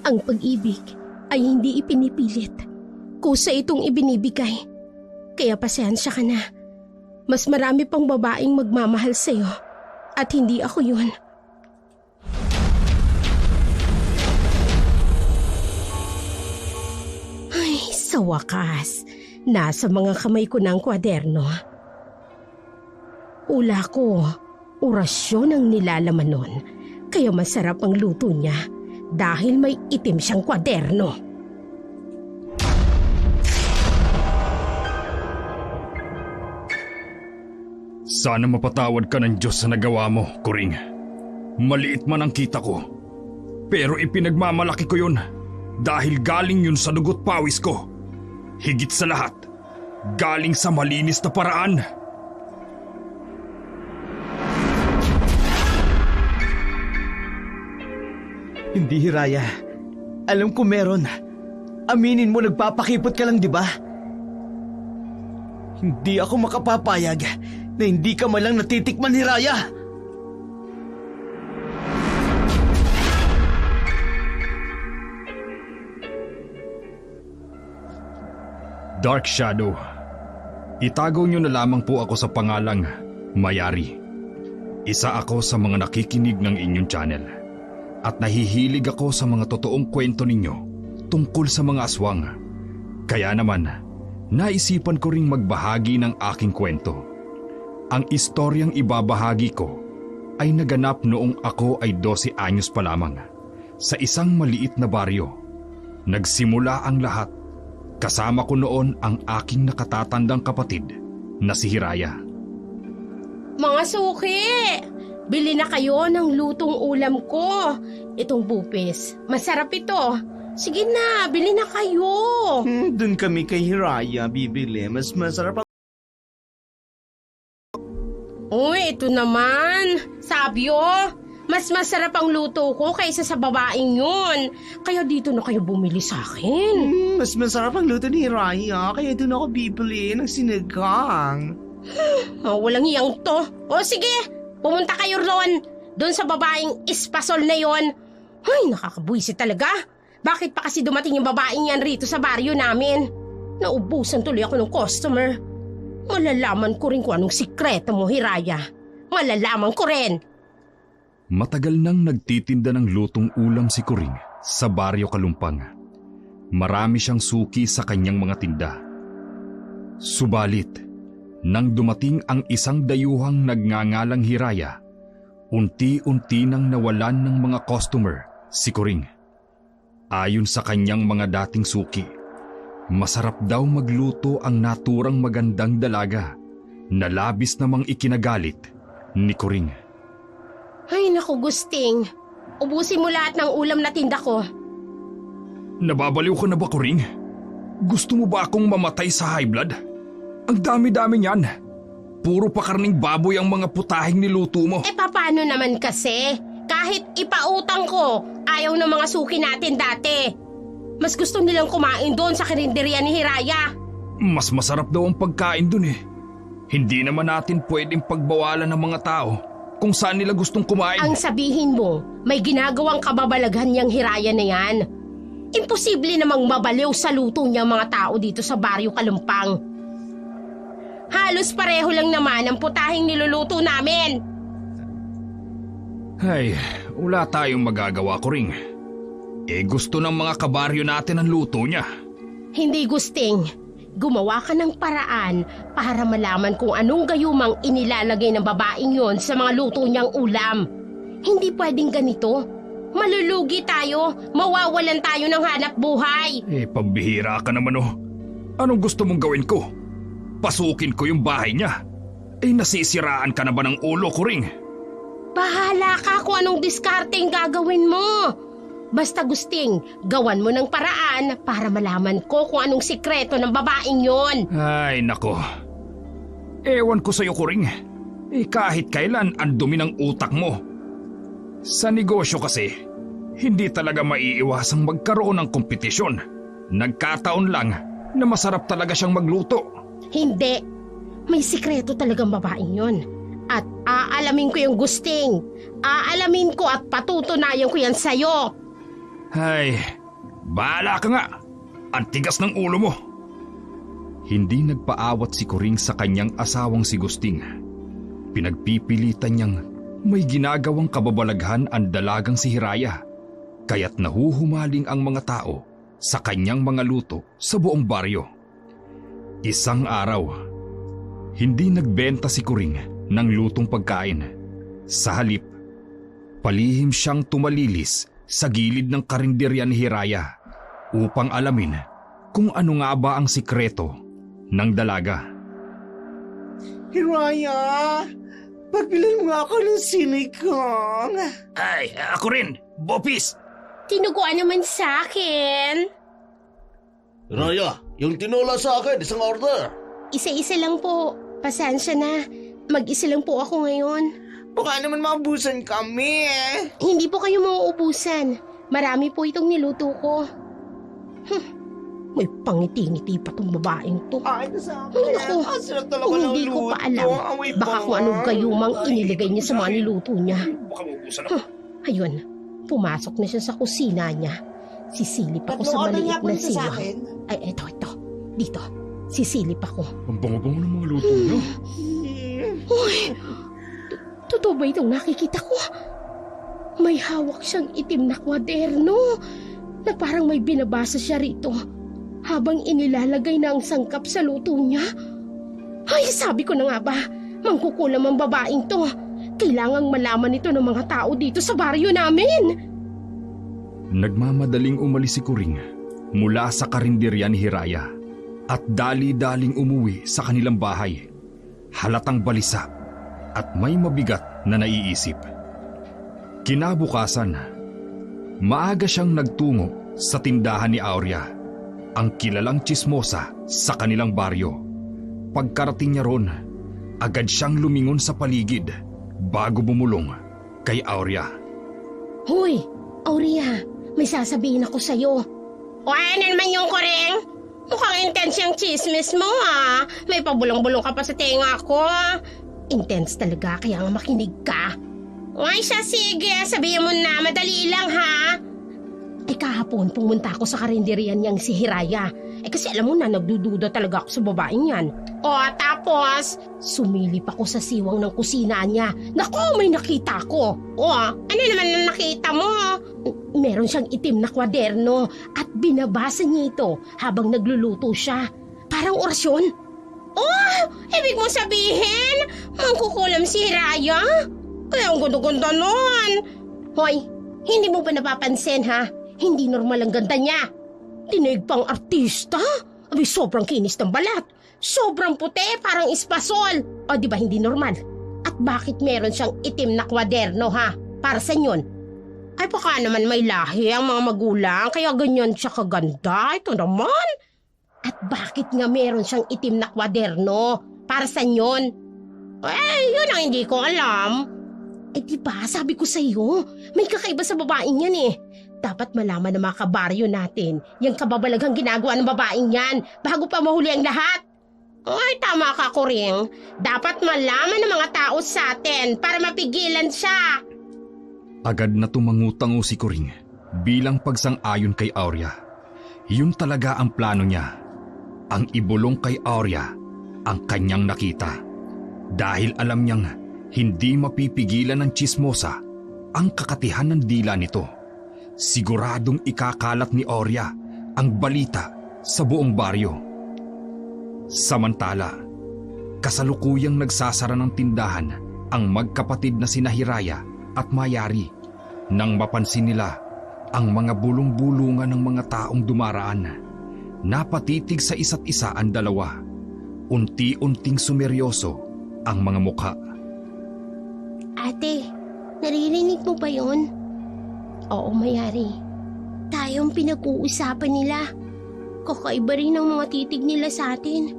Ang pag-ibig ay hindi ipinipilit. Kusa itong ibinibigay. Kaya pasensya ka na. Mas marami pang babaeng magmamahal sa'yo. At hindi ako yun. Ay, sa wakas. Nasa mga kamay ko ng kwaderno. Ula ko, orasyon ang nilalaman nun. Kaya masarap ang luto niya dahil may itim siyang kwaderno. Sana mapatawad ka ng Diyos sa nagawa mo, Kuring. Maliit man ang kita ko. Pero ipinagmamalaki ko yun dahil galing yun sa dugot pawis ko. Higit sa lahat, galing sa malinis na paraan. Hindi, Hiraya. Alam ko meron. Aminin mo, nagpapakipot ka lang, di ba? Hindi ako makapapayag na hindi ka malang natitikman, Hiraya. Dark Shadow, itago niyo na lamang po ako sa pangalang Mayari. Isa ako sa mga nakikinig ng inyong channel. At nahihilig ako sa mga totoong kwento ninyo tungkol sa mga aswang. Kaya naman, naisipan ko ring magbahagi ng aking kwento. Ang istoryang ibabahagi ko ay naganap noong ako ay 12 anyos pa lamang sa isang maliit na baryo. Nagsimula ang lahat. Kasama ko noon ang aking nakatatandang kapatid na si Hiraya. Mga suki! Bili na kayo ng lutong ulam ko. Itong bupis. Masarap ito. Sige na, bili na kayo. Doon kami kay Hiraya bibili. Mas masarap ang... Uy, ito naman. Sabi mas masarap ang luto ko kaysa sa babaeng yun. Kaya dito na kayo bumili sa akin. Mas masarap ang luto ni Hiraya. Kaya doon ako bibili ng sinigang. Walang iyang to. O sige, pumunta kayo roon. Doon sa babaeng ispasol na yon. Ay, nakakabuisit talaga. Bakit pa kasi dumating yung babaeng yan rito sa baryo namin? Naubusan tuloy ako ng customer. Malalaman ko rin kung anong sikreto mo, Hiraya. Malalaman ko rin. Matagal nang nagtitinda ng lutong ulam si Kuring sa baryo Kalumpang. Marami siyang suki sa kanyang mga tinda. Subalit, nang dumating ang isang dayuhang nagngangalang Hiraya, unti-unti nang nawalan ng mga customer si Kuring. Ayon sa kanyang mga dating suki, masarap daw magluto ang naturang magandang dalaga na labis namang ikinagalit ni Kuring. Ay, naku, Gusting. Ubusin mo lahat ng ulam na tinda ko. Nababaliw ka na ba, Kuring? Gusto mo ba akong mamatay sa high blood? Ang dami-dami niyan. Puro pa karning baboy ang mga putahing niluto mo. Paano naman kasi? Kahit ipautang ko, ayaw ng mga suki natin dati. Mas gusto nilang kumain doon sa karinderya ni Hiraya. Mas masarap daw ang pagkain doon eh. Hindi naman natin pwedeng pagbawalan ng mga tao kung saan nila gustong kumain. Ang sabihin mo, may ginagawang kababalaghan niyang Hiraya na yan. Imposible namang mabaliw sa luto niyang mga tao dito sa baryo Kalumpang. Halos pareho lang naman ang putahing niluluto namin. Ay, wala tayong magagawa, Kuring. Gusto ng mga kabaryo natin ang luto niya. Hindi, Gusting. Gumawa ka ng paraan para malaman kung anong gayumang inilalagay ng babaeng yon sa mga luto niyang ulam. Hindi pwedeng ganito. Malulugi tayo, mawawalan tayo ng hanap buhay. Pambihira ka naman oh. Anong gusto mong gawin ko? Pasukin ko yung bahay niya. Nasisiraan ka na ba ng ulo, Kuring? Bahala ka kung anong diskarteng gagawin mo. Basta, Gusting, gawan mo ng paraan para malaman ko kung anong sikreto ng babaeng yon. Ay, nako. Ewan ko sa'yo, Kuring. Kahit kailan ang dumi ng utak mo. Sa negosyo kasi, hindi talaga maiiwasang magkaroon ng kompetisyon. Nagkataon lang na masarap talaga siyang magluto. Hindi. May sikreto talagang babaeng yon. At aalamin ko yung gusting. Aalamin ko at patutunayan ko yan sa'yo. Ay, bahala ka nga. Ang tigas ng ulo mo. Hindi nagpaawat si Kuring sa kanyang asawang si Gusting. Pinagpipilitan niyang may ginagawang kababalaghan ang dalagang si Hiraya. Kaya't nahuhumaling ang mga tao sa kanyang mga luto sa buong baryo. Isang araw, hindi nagbenta si Kuring ng lutong pagkain. Sa halip, palihim siyang tumalilis sa gilid ng karinderya ni Hiraya upang alamin kung ano nga ba ang sikreto ng dalaga. Hiraya, pagbilan mo nga ako ng sinikong. Ay, ako rin, Bopis! Tinuguan naman sa akin. Hiraya, yung tinola sa akin, isang order. Isa-isa lang po. Pasensya na. Mag-isa lang po ako ngayon. Baka naman maubusan kami eh. Hindi po kayo mauubusan. Marami po itong niluto ko. May pangiti-ngiti pa tong babaeng to. Ay, sa akin. Ay, naku. Asarap talaga Kung ng hindi ko luto. pa alam, Amoy baka kung bango. anong gayumang inilagay niya sa mga niluto niya. Baka maubusan ako. Ayun, pumasok na siya sa kusina niya. Sisilip ako sa maliit na siwang. Ay, eto. Dito. Sisilip ako. Ang bango-bango ng mga luto niyo. Uy, totoo ba itong nakikita ko? May hawak siyang itim na kwaderno na parang may binabasa siya rito habang inilalagay na ang sangkap sa luto niya. Ay, sabi ko na nga ba, mangkukulam ang babaeng to. Kailangang malaman ito ng mga tao dito sa baryo namin. Nagmamadaling umalis si Kuring mula sa karinderya ni Hiraya at dali-daling umuwi sa kanilang bahay. Halatang balisa at may mabigat na naiisip. Kinabukasan, maaga siyang nagtungo sa tindahan ni Aurea, ang kilalang tsismosa sa kanilang baryo. Pagkarating niya ron, agad siyang lumingon sa paligid bago bumulong kay Aurea. Hoy, Aurea, may sasabihin ako sa'yo. O ano naman yung Kuring? Mukhang intense yung chismis mo ah. May pabulong-bulong ka pa sa tenga ko. Intense talaga, kaya nga makinig ka. Ay siya, sige, sabihin mo na, madali lang ha. Kahapon pumunta ako sa karinderya niyang si Hiraya. Kasi alam mo na, nagdududa talaga ako sa babaeng yan. O tapos, sumilip ako sa siwang ng kusina niya. Naku, may nakita ko. O, ano naman ang nakita mo? Meron siyang itim na kwaderno at binabasa niya ito habang nagluluto siya. Parang orasyon. Oh, ibig mo sabihin, mangkukulam si Hiraya? Ay, ang ganda-ganda nun. Hoy, hindi mo ba napapansin ha? Hindi normal ang ganda niya. Tinaig pang artista. Abi, sobrang kinis ng balat. Sobrang puti, parang espasol. O, di ba hindi normal? At bakit meron siyang itim na kwaderno ha? Para sa yun. Ay, baka naman may lahi ang mga magulang, kaya ganyan siya kaganda. Ito naman. At bakit nga meron siyang itim na kwaderno? Para sa yun. Yun ang hindi ko alam. Di ba, sabi ko sa'yo, may kakaiba sa babaeng yan eh. Dapat malaman ng mga kabaryo natin yung kababalaghang ginagawa ng babaeng yan bago pa mahuli ang lahat. Ay, tama ka, Kuring. Dapat malaman ng mga tao sa atin para mapigilan siya. Agad na tumangutango si Kuring bilang pagsang-ayon kay Aurea. Yun talaga ang plano niya. Ang ibulong kay Aurea ang kanyang nakita. Dahil alam niyang hindi mapipigilan ng tsismosa ang kakatihan ng dila nito. Siguradong ikakalat ni Aurea ang balita sa buong baryo. Samantala, kasalukuyang nagsasara ng tindahan ang magkapatid na sina Hiraya at Mayari nang mapansin nila ang mga bulong-bulungan ng mga taong dumaraan. Napatitig sa isa't isa ang dalawa. Unti-unting sumeryoso ang mga mukha. Ate, naririnig mo ba yun? Oo, Mayari. Tayong pinag-uusapan nila. Kakaiba rin ang mga titig nila sa atin.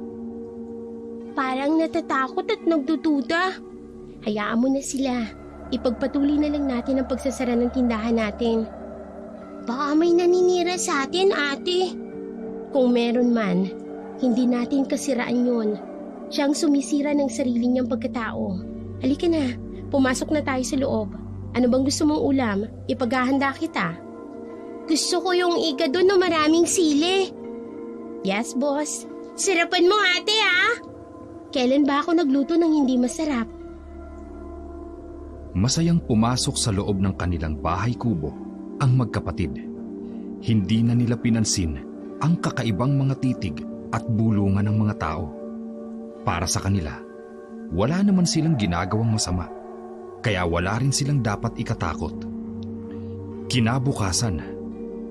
Parang natatakot at nagdududa. Hayaan mo na sila. Ipagpatuloy na lang natin ang pagsasara ng tindahan natin. Baka may naninira sa atin, ate. Kung meron man, hindi natin kasiraan yun. Siyang sumisira ng sarili niyang pagkatao. Halika na, pumasok na tayo sa loob. Ano bang gusto mong ulam? Ipaghahanda kita. Gusto ko yung igado na maraming sili. Yes, boss. Sarapan mo, ate, ha? Kailan ba ako nagluto ng hindi masarap? Masayang pumasok sa loob ng kanilang bahay kubo ang magkapatid. Hindi na nila pinansin ang kakaibang mga titig at bulungan ng mga tao. Para sa kanila, wala naman silang ginagawang masama, kaya wala rin silang dapat ikatakot. Kinabukasan,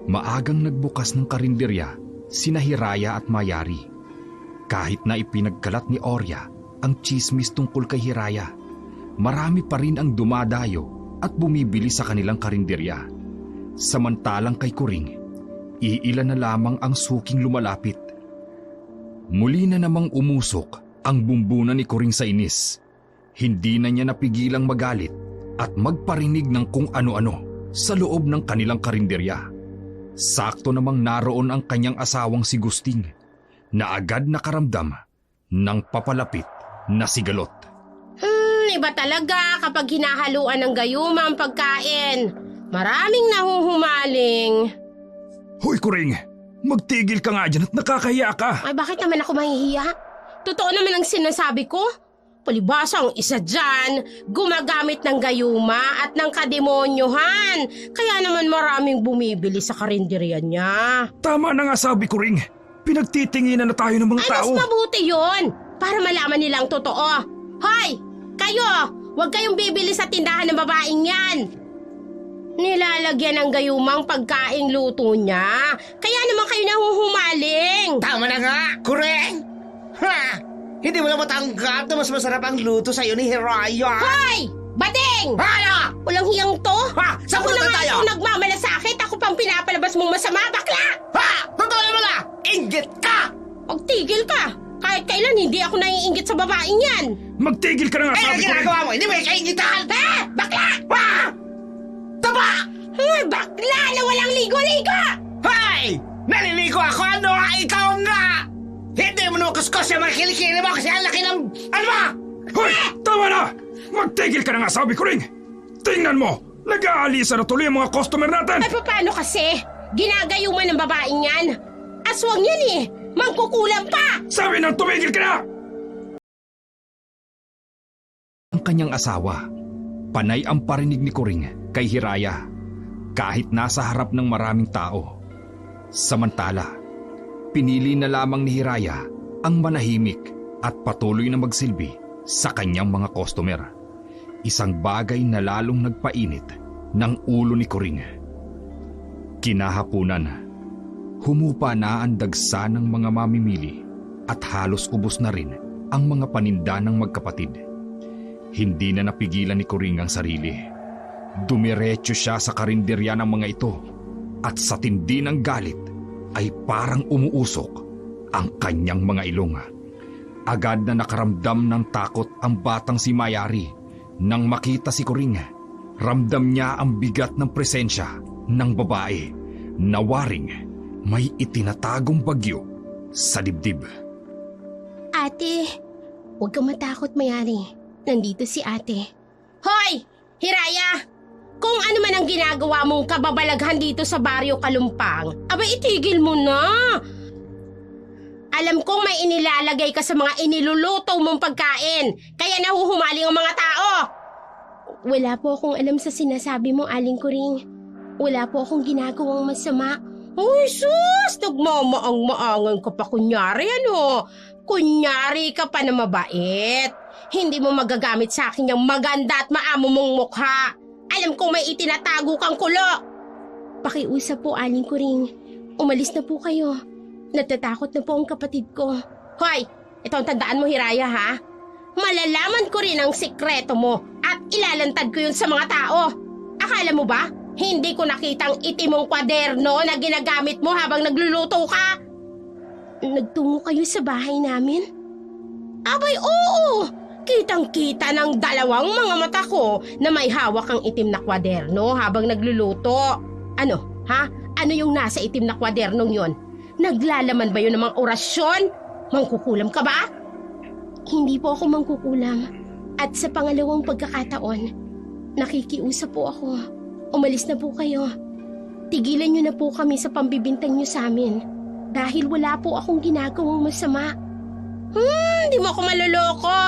maagang nagbukas ng karinderya sina Hiraya at Mayari. Kahit na ipinagkalat ni Orya ang tsismis tungkol kay Hiraya, marami pa rin ang dumadayo at bumibili sa kanilang karinderya. Samantalang kay Kuring, iilan na lamang ang suking lumalapit. Muli na namang umusok ang bumbunan ni Kuring sa inis. Hindi na niya napigilang magalit at magparinig ng kung ano-ano sa loob ng kanilang karinderya. Sakto namang naroon ang kanyang asawang si Gusting na agad nakaramdam ng papalapit na sigalot. Iba talaga kapag hinahaluan ng gayuma ang pagkain. Maraming nahuhumaling. Hoy Kuring, magtigil ka nga dyan at nakakahiya ka. Ay, bakit naman ako mahihiya? Totoo naman ang sinasabi ko. Palibasa ang isa dyan, gumagamit ng gayuma at ng kademonyohan. Kaya naman maraming bumibili sa karinderya niya. Tama na nga sabi Kuring, pinagtitinginan na tayo ng mga Ay, mas mabuti yun para malaman nilang totoo. Hoy, kayo, huwag kayong bibili sa tindahan ng babaeng yan. Nilalagyan ng gayumang pagkaing luto niya. Kaya naman kayo nahuhumaling. Tama na nga, Kuring! Ha! Hindi mo na matanggap na mas masarap ang luto sa'yo ni Hiraya! Hoy! Bading! Hala! Walang hiyang to? Ha! Saan Ako punta na nga tayo? itong nagmamalasakit. Ako pang pinapalabas mong masama, bakla! Ha! Totoo naman na! Inggit ka! Magtigil ka! Kahit kailan hindi ako naiinggit sa babaeng yan. Magtigil ka na nga Eh, ang sabi Kuring. ginagawa mo, hindi mo yung kaingitan! Bakla! Ha! Taba! Ay, bakla na walang ligo-ligo! Hay! Naliligo ako, ano? Ikaw nga! Hindi mo nukuskus yung mga kilikili mo kasi ang laki ng... Ano ba? Hoy! Tama na! Magtigil ka na nga sabi Kuring. Tingnan mo, nag-aalisa na tuloy ang mga customer natin. Ay, paano kasi? Ginagayuman ng babaeng yan. Aswang yan eh. Mangkukulam pa! Sabi nang tumigil ka na! Ang kanyang asawa, panay ang parinig ni Kuring kay Hiraya kahit nasa harap ng maraming tao. Samantala, pinili na lamang ni Hiraya ang manahimik at patuloy na magsilbi sa kanyang mga customer. Isang bagay na lalong nagpainit ng ulo ni Kuring. Kinahapunan, humupa na ang dagsa ng mga mamimili at halos ubos na rin ang mga paninda ng magkapatid. Hindi na napigilan ni Kuring ang sarili. Dumiretso siya sa karinderya ng mga ito at sa tindi ng galit ay parang umuusok ang kanyang mga ilong. Agad na nakaramdam ng takot ang batang si Mayari. Nang makita si Kuring, ramdam niya ang bigat ng presensya ng babae na waring may itinatagong bagyo sa dibdib. Ate, huwag kang matakot, Mayari. Nandito si ate. Hoy! Hiraya! Kung ano man ang ginagawa mong kababalaghan dito sa Baryo Kalumpang, abay itigil mo na! Alam kong may inilalagay ka sa mga iniluluto mong pagkain, kaya nahuhumaling ang mga tao! Wala po akong alam sa sinasabi mo, Aling Kuring. Wala po akong ginagawang masama. Uy, sus! Nagmamaang-maangan ka pa kunyari, ano? Kunyari ka pa na mabait. Hindi mo magagamit sa akin yung maganda at maamo mong mukha. Alam kong may itinatago kang kulo. Pakiusap po, Aling Kuring. Umalis na po kayo. Natatakot na po ang kapatid ko. Hoy, ito ang tandaan mo, Hiraya, ha? Malalaman ko rin ang sikreto mo at ilalantad ko yun sa mga tao. Akala mo ba, hindi ko nakitang itimong kwaderno na ginagamit mo habang nagluluto ka? Nagtungo kayo sa bahay namin? Abay, oo! Kitang-kita ng dalawang mga mata ko na may hawak ang itim na kwaderno habang nagluluto. Ano, ha? Ano yung nasa itim na kwadernong yon? Naglalaman ba yun ng mga orasyon? Mangkukulam ka ba? Hindi po ako mangkukulam. At sa pangalawang pagkakataon, nakikiusap po ako. Umalis na po kayo. Tigilan niyo na po kami sa pambibintang niyo sa amin. Dahil wala po akong ginagawang masama. Di mo ako maloloko.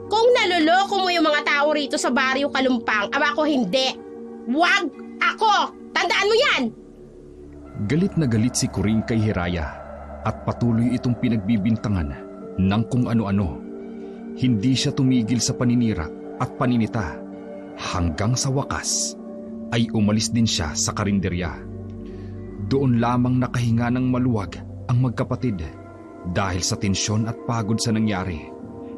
Kung naloloko mo yung mga tao rito sa Baryo Kalumpang, aba ako hindi. Wag ako! Tandaan mo yan! Galit na galit si Kuring kay Hiraya at patuloy itong pinagbibintangan ng kung ano-ano. Hindi siya tumigil sa paninira at paninita hanggang sa wakas ay umalis din siya sa karinderya. Doon lamang nakahinga ng maluwag ang magkapatid dahil sa tensyon at pagod sa nangyari.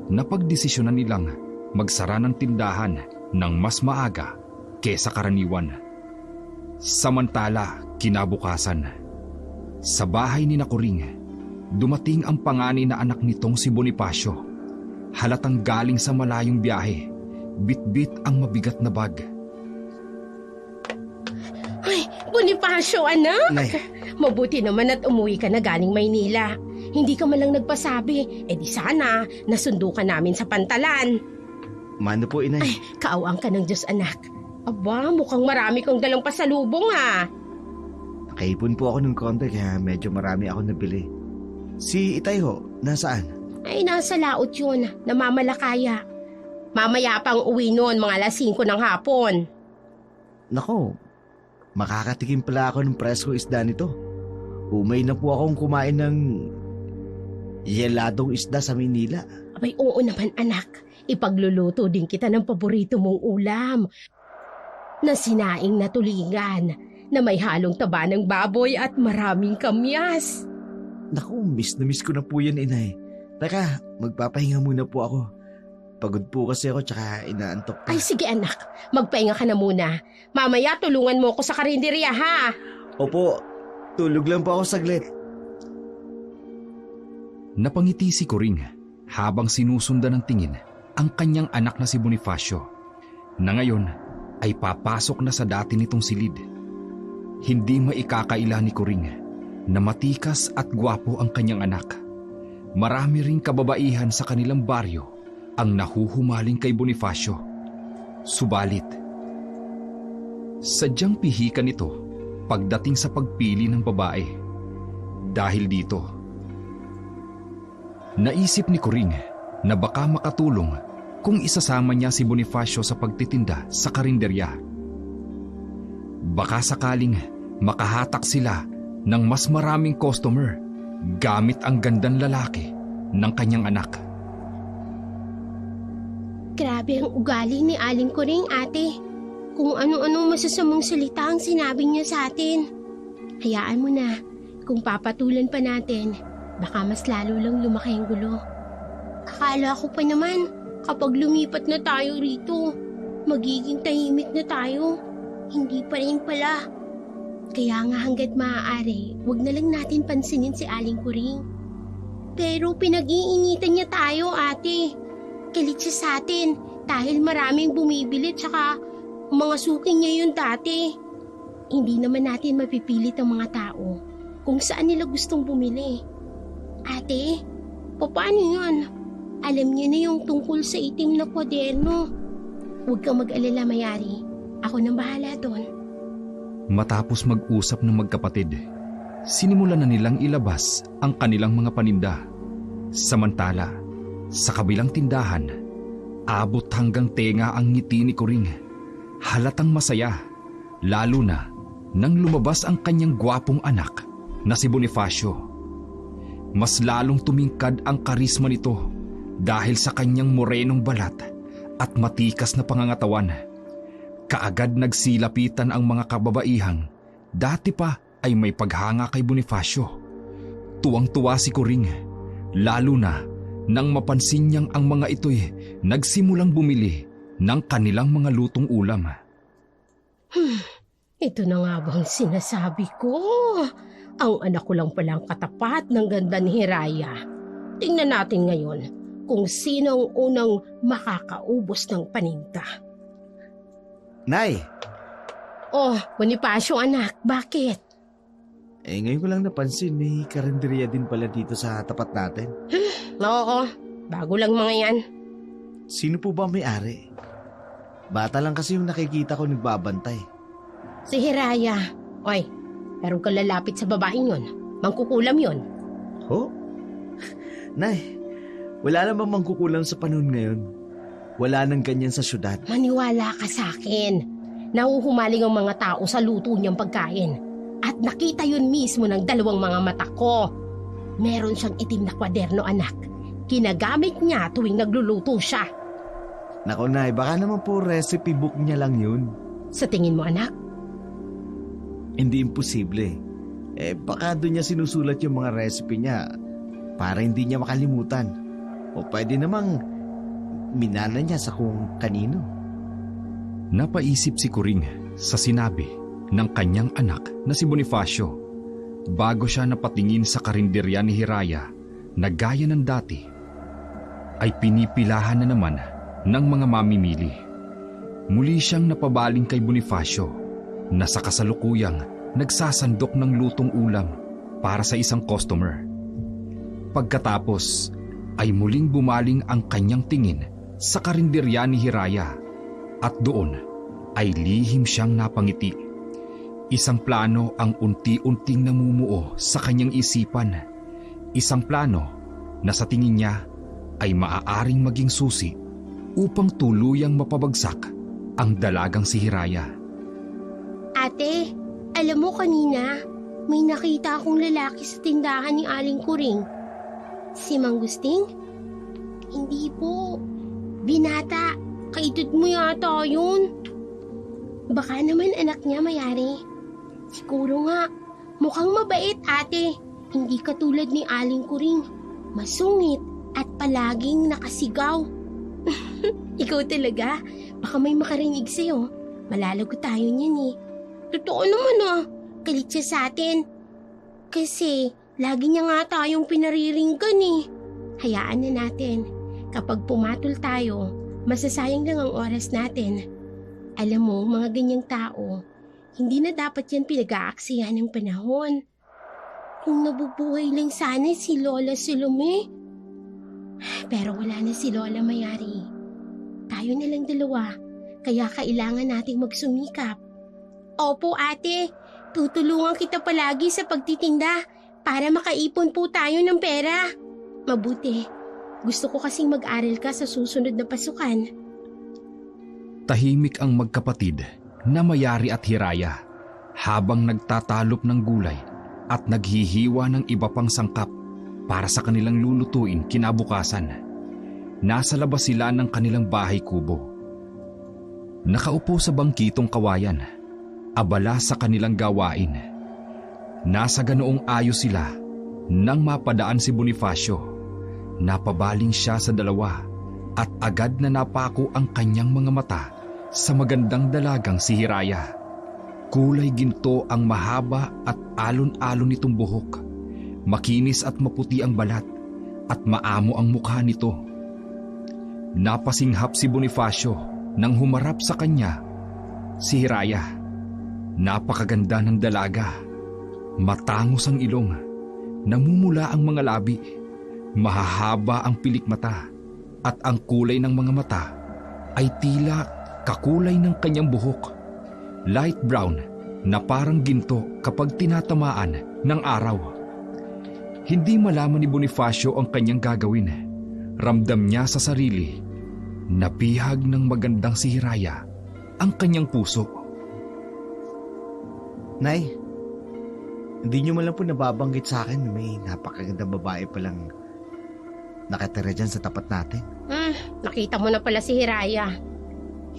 Napagdesisyonan nilang magsara ng tindahan ng mas maaga kesa karaniwan. Samantala, kinabukasan, sa bahay ni Kuring, dumating ang panganay na anak nitong si Bonifacio. Halatang galing sa malayong biyahe, bit-bit ang mabigat na bag. Ay, Bonifacio, anak! Nay. Mabuti naman at umuwi ka na galing Maynila. Hindi ka man lang nagpasabi. Di sana, nasundo ka namin sa pantalan. Mano po, inay? Ay, kaawang ka ng Diyos, anak. Aba, mukhang marami kang dalang pasalubong, ha? Nakaipon po ako ng konti kaya medyo marami ako nabili. Si Itay ho, nasaan? Ay, nasa laot yun. Namamalakaya. Mamaya pang uwi noon, mga 5 ng hapon. Nako, makakatikim pala ako ng presko isda nito. Umay na po akong kumain ng yeladong isda sa Maynila. Abay, oo naman, anak. Ipagluluto din kita ng paborito mong ulam. Na sinaing na tulingan, na may halong taba ng baboy at maraming kamyas. Naku, miss na miss ko na po yan, inay. Teka, magpapahinga muna po ako. Pagod po kasi ako tsaka inaantok pa. Ay, sige anak. Magpahinga ka na muna. Mamaya tulungan mo ko sa karinderya, ha? Opo, tulog lang po ako saglit. Napangiti si Kuring habang sinusundan ng tingin ang kanyang anak na si Bonifacio, na ngayon ay papasok na sa dati nitong silid. Hindi maikakaila ni Kuring na matikas at gwapo ang kanyang anak. Marami ring kababaihan sa kanilang baryo ang nahuhumaling kay Bonifacio. Subalit, sadyang pihikan ito pagdating sa pagpili ng babae. Dahil dito, naisip ni Kuring na baka makatulong kung isasama niya si Bonifacio sa pagtitinda sa karinderya. Baka sakaling makahatak sila ng mas maraming customer gamit ang gandang lalaki ng kanyang anak. Grabe ang ugali ni Aling Kuring, ate. Kung ano-ano masasamang salita ang sinabi niya sa atin. Hayaan mo na. Kung papatulan pa natin, baka mas lalo lang lumaki ang gulo. Akala ko pa naman, kapag lumipat na tayo rito, magiging tahimik na tayo. Hindi pa rin pala. Kaya nga hanggat maaari, wag na lang natin pansinin si Aling Kuring. Pero pinag-iinitan niya tayo, ate. Galit siya sa atin dahil maraming bumibili tsaka mga suki niya yun dati. Hindi naman natin mapipilit ang mga tao kung saan nila gustong bumili. Ate, paano yun? Alam niya na yung tungkol sa itim na kwaderno. Huwag kang mag-alala, Mayari. Ako nang bahala doon. Matapos mag-usap ng magkapatid, sinimulan na nilang ilabas ang kanilang mga paninda. Samantala, sa kabilang tindahan, abot hanggang tenga ang ngiti ni Kuring. Halatang masaya, lalo na nang lumabas ang kanyang gwapong anak na si Bonifacio. Mas lalong tumingkad ang karisma nito dahil sa kanyang morenong balat at matikas na pangangatawan. Kaagad nagsilapitan ang mga kababaihang dati pa ay may paghanga kay Bonifacio. Tuwang-tuwa si Kuring, lalo na nang mapansin niyang ang mga ito'y nagsimulang bumili ng kanilang mga lutong ulam. Ito na nga bang sinasabi ko? Ang anak ko lang palang katapat ng ganda ni Hiraya. Tingnan natin ngayon kung sino ang unang makakaubos ng paninda. Nay! Oh, Bonifacio anak, bakit? Ngayon ko lang napansin, may karinderya din pala dito sa tapat natin. Oo, bago lang mga yan. Sino po ba may-ari? Bata lang kasi yung nakikita ko nagbabantay. Si Hiraya. Oy, pero kung lalapit sa babaeng yon, mangkukulam yon. Ho? Nay, wala namang mangkukulam sa panahon ngayon. Wala nang ganyan sa syudad. Maniwala ka sa akin. Nahuhumaling ang mga tao sa luto niyang pagkain. At nakita yun mismo ng dalawang mga mata ko. Meron siyang itim na kwaderno, anak. Ginagamit niya tuwing nagluluto siya. Nako, Nay, baka naman po recipe book niya lang yun. Sa tingin mo, anak? Hindi imposible. Baka doon niya sinusulat yung mga recipe niya para hindi niya makalimutan. O pwede namang minana niya sa kung kanino. Napaisip si Kuring sa sinabi ng kanyang anak na si Bonifacio bago siya napatingin sa karinderya ni Hiraya na gaya ng dati ay pinipilahan na naman ng mga mamimili. Muli siyang napabaling kay Bonifacio na sa kasalukuyang nagsasandok ng lutong ulam para sa isang customer. Pagkatapos ay muling bumaling ang kanyang tingin sa karinderya ni Hiraya at doon ay lihim siyang napangiti. Isang plano ang unti-unting namumuo sa kanyang isipan. Isang plano na sa tingin niya ay maaaring maging susi upang tuluyang mapabagsak ang dalagang si Hiraya. Ate, alam mo kanina, may nakita akong lalaki sa tindahan ni Aling Kuring. Si Manggusting? Hindi po. Binata, kaedad mo yata yun. Baka naman anak niya may-ari. Siguro nga, mukhang mabait ate. Hindi katulad ni Aling Kuring. Masungit at palaging nakasigaw. Ikaw talaga, baka may makarinig sa'yo. Malalagot tayo niyan eh. Totoo naman galit siya sa atin. Kasi lagi niya nga tayong pinariringgan eh. Hayaan na natin. Kapag pumatol tayo, masasayang lang ang oras natin. Alam mo, mga ganyang tao, hindi na dapat yan pinag-aaksihan ng panahon. Kung nabubuhay lang sana si Lola Salome. Pero wala na si Lola Mayari. Tayo na lang dalawa, kaya kailangan nating magsumikap. Opo ate, tutulungan kita palagi sa pagtitinda para makaipon po tayo ng pera. Mabuti, gusto ko kasing mag-aral ka sa susunod na pasukan. Tahimik ang magkapatid na Mayari at Hiraya habang nagtatalop ng gulay at naghihiwa ng iba pang sangkap para sa kanilang lulutuin kinabukasan. Nasa labas sila ng kanilang bahay kubo. Nakaupo sa bangkitong kawayan, abala sa kanilang gawain. Nasa ganoong ayos sila nang mapadaan si Bonifacio. Napabaling siya sa dalawa at agad na napako ang kanyang mga mata sa magandang dalagang si Hiraya. Kulay ginto ang mahaba at alon-alon nitong buhok. Makinis at maputi ang balat at maamo ang mukha nito. Napasinghap si Bonifacio nang humarap sa kanya si Hiraya. Napakaganda ng dalaga. Matangos ang ilong. Namumula ang mga labi. Mahahaba ang pilik mata. At ang kulay ng mga mata ay tila kakulay ng kanyang buhok. Light brown na parang ginto kapag tinatamaan ng araw. Hindi malaman ni Bonifacio ang kanyang gagawin. Ramdam niya sa sarili na bihag ng magandang si Hiraya ang kanyang puso. Nay, hindi niyo man lang po nababanggit sa akin na may napakagandang babae palang nakatira dyan sa tapat natin. Nakita mo na pala si Hiraya.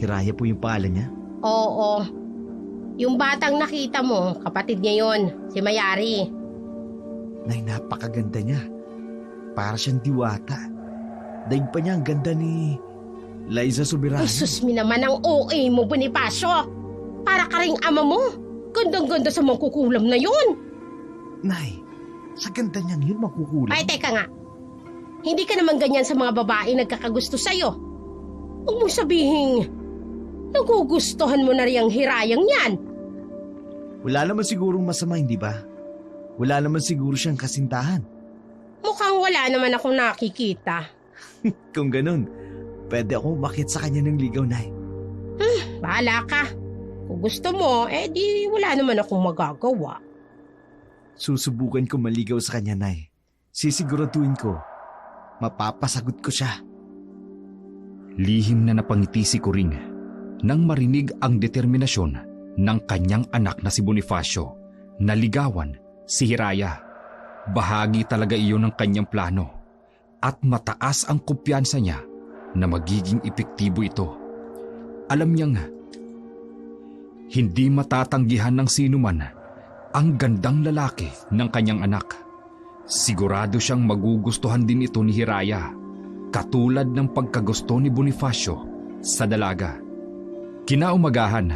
Hiraya po yung pangalan niya? Oo. Yung batang nakita mo, kapatid niya yon, si Mayari. Nay, napakaganda niya. Para siyang diwata. Daig pa niya ang ganda ni Liza Soberano. Ay, sus mi naman ang OA mo, Bonifacio. Para ka ring ama mo. Gandang-ganda sa mangkukulam na yun. Nay, sa ganda niyang yun makukulang. Ay, teka nga. Hindi ka naman ganyan sa mga babae nagkakagusto sa'yo. Huwag mong sabihin, nagugustuhan mo na riyang Hirayang yan. Wala naman sigurong masama, hindi ba? Wala naman siguro siyang kasintahan. Mukhang wala naman akong nakikita. Kung ganun, pwede akong umakyat sa kanya ng ligaw, Nay. Bahala ka. Kung gusto mo, di wala naman akong magagawa. Susubukan ko maligaw sa kanya, Nay. Sisiguraduhin ko, mapapasagot ko siya. Lihim na napangiti si Coring nang marinig ang determinasyon ng kanyang anak na si Bonifacio na ligawan si Hiraya. Bahagi talaga iyon ng kanyang plano at mataas ang kumpiyansa niya na magiging epektibo ito. Alam niyang hindi matatanggihan ng sinuman ang gandang lalaki ng kanyang anak. Sigurado siyang magugustuhan din ito ni Hiraya, katulad ng pagkagusto ni Bonifacio sa dalaga. Kinaumagahan,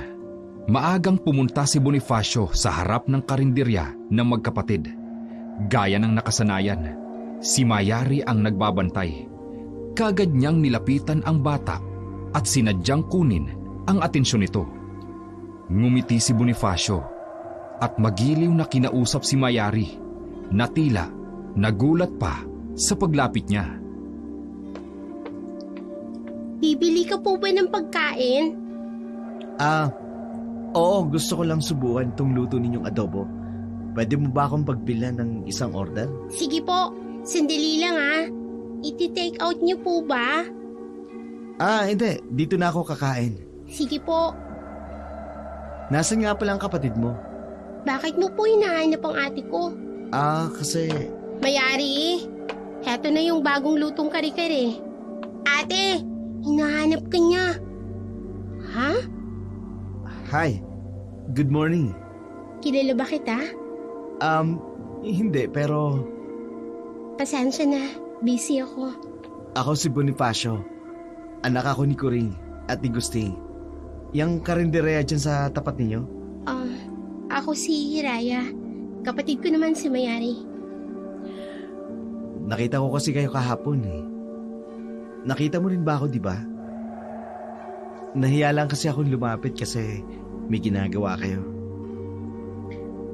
maagang pumunta si Bonifacio sa harap ng karinderya ng magkapatid. Gaya ng nakasanayan, si Mayari ang nagbabantay. Kagad niyang nilapitan ang bata at sinadyang kunin ang atensyon nito. Ngumiti si Bonifacio at magiliw na kinausap si Mayari na tila nagulat pa sa paglapit niya. Bibili ka po ba ng pagkain? Oo, gusto ko lang subukan tong luto ninyong adobo. Pwede mo ba akong pagbilan ng isang order? Sige po, sandali lang Iti-take out niyo po ba? Hindi. Dito na ako kakain. Sige po. Nasaan nga pala ang kapatid mo? Bakit mo po hinahanap ang ate ko? Kasi... Mayari, heto na yung bagong lutong kare-kare. Ate, hinahanap ka niya. Ha? Hi. Good morning. Kilala ba kita? Hindi, pero... Pasensya na, busy ako. Ako si Bonifacio. Anak ako ni Coring at ni Gusting. Yang karinderya dyan sa tapat ninyo? Ako si Hiraya. Kapatid ko naman si Mayari. Nakita ko kasi kayo kahapon Nakita mo rin ba ako, di ba? Nahiya lang kasi akong lumapit kasi may ginagawa kayo.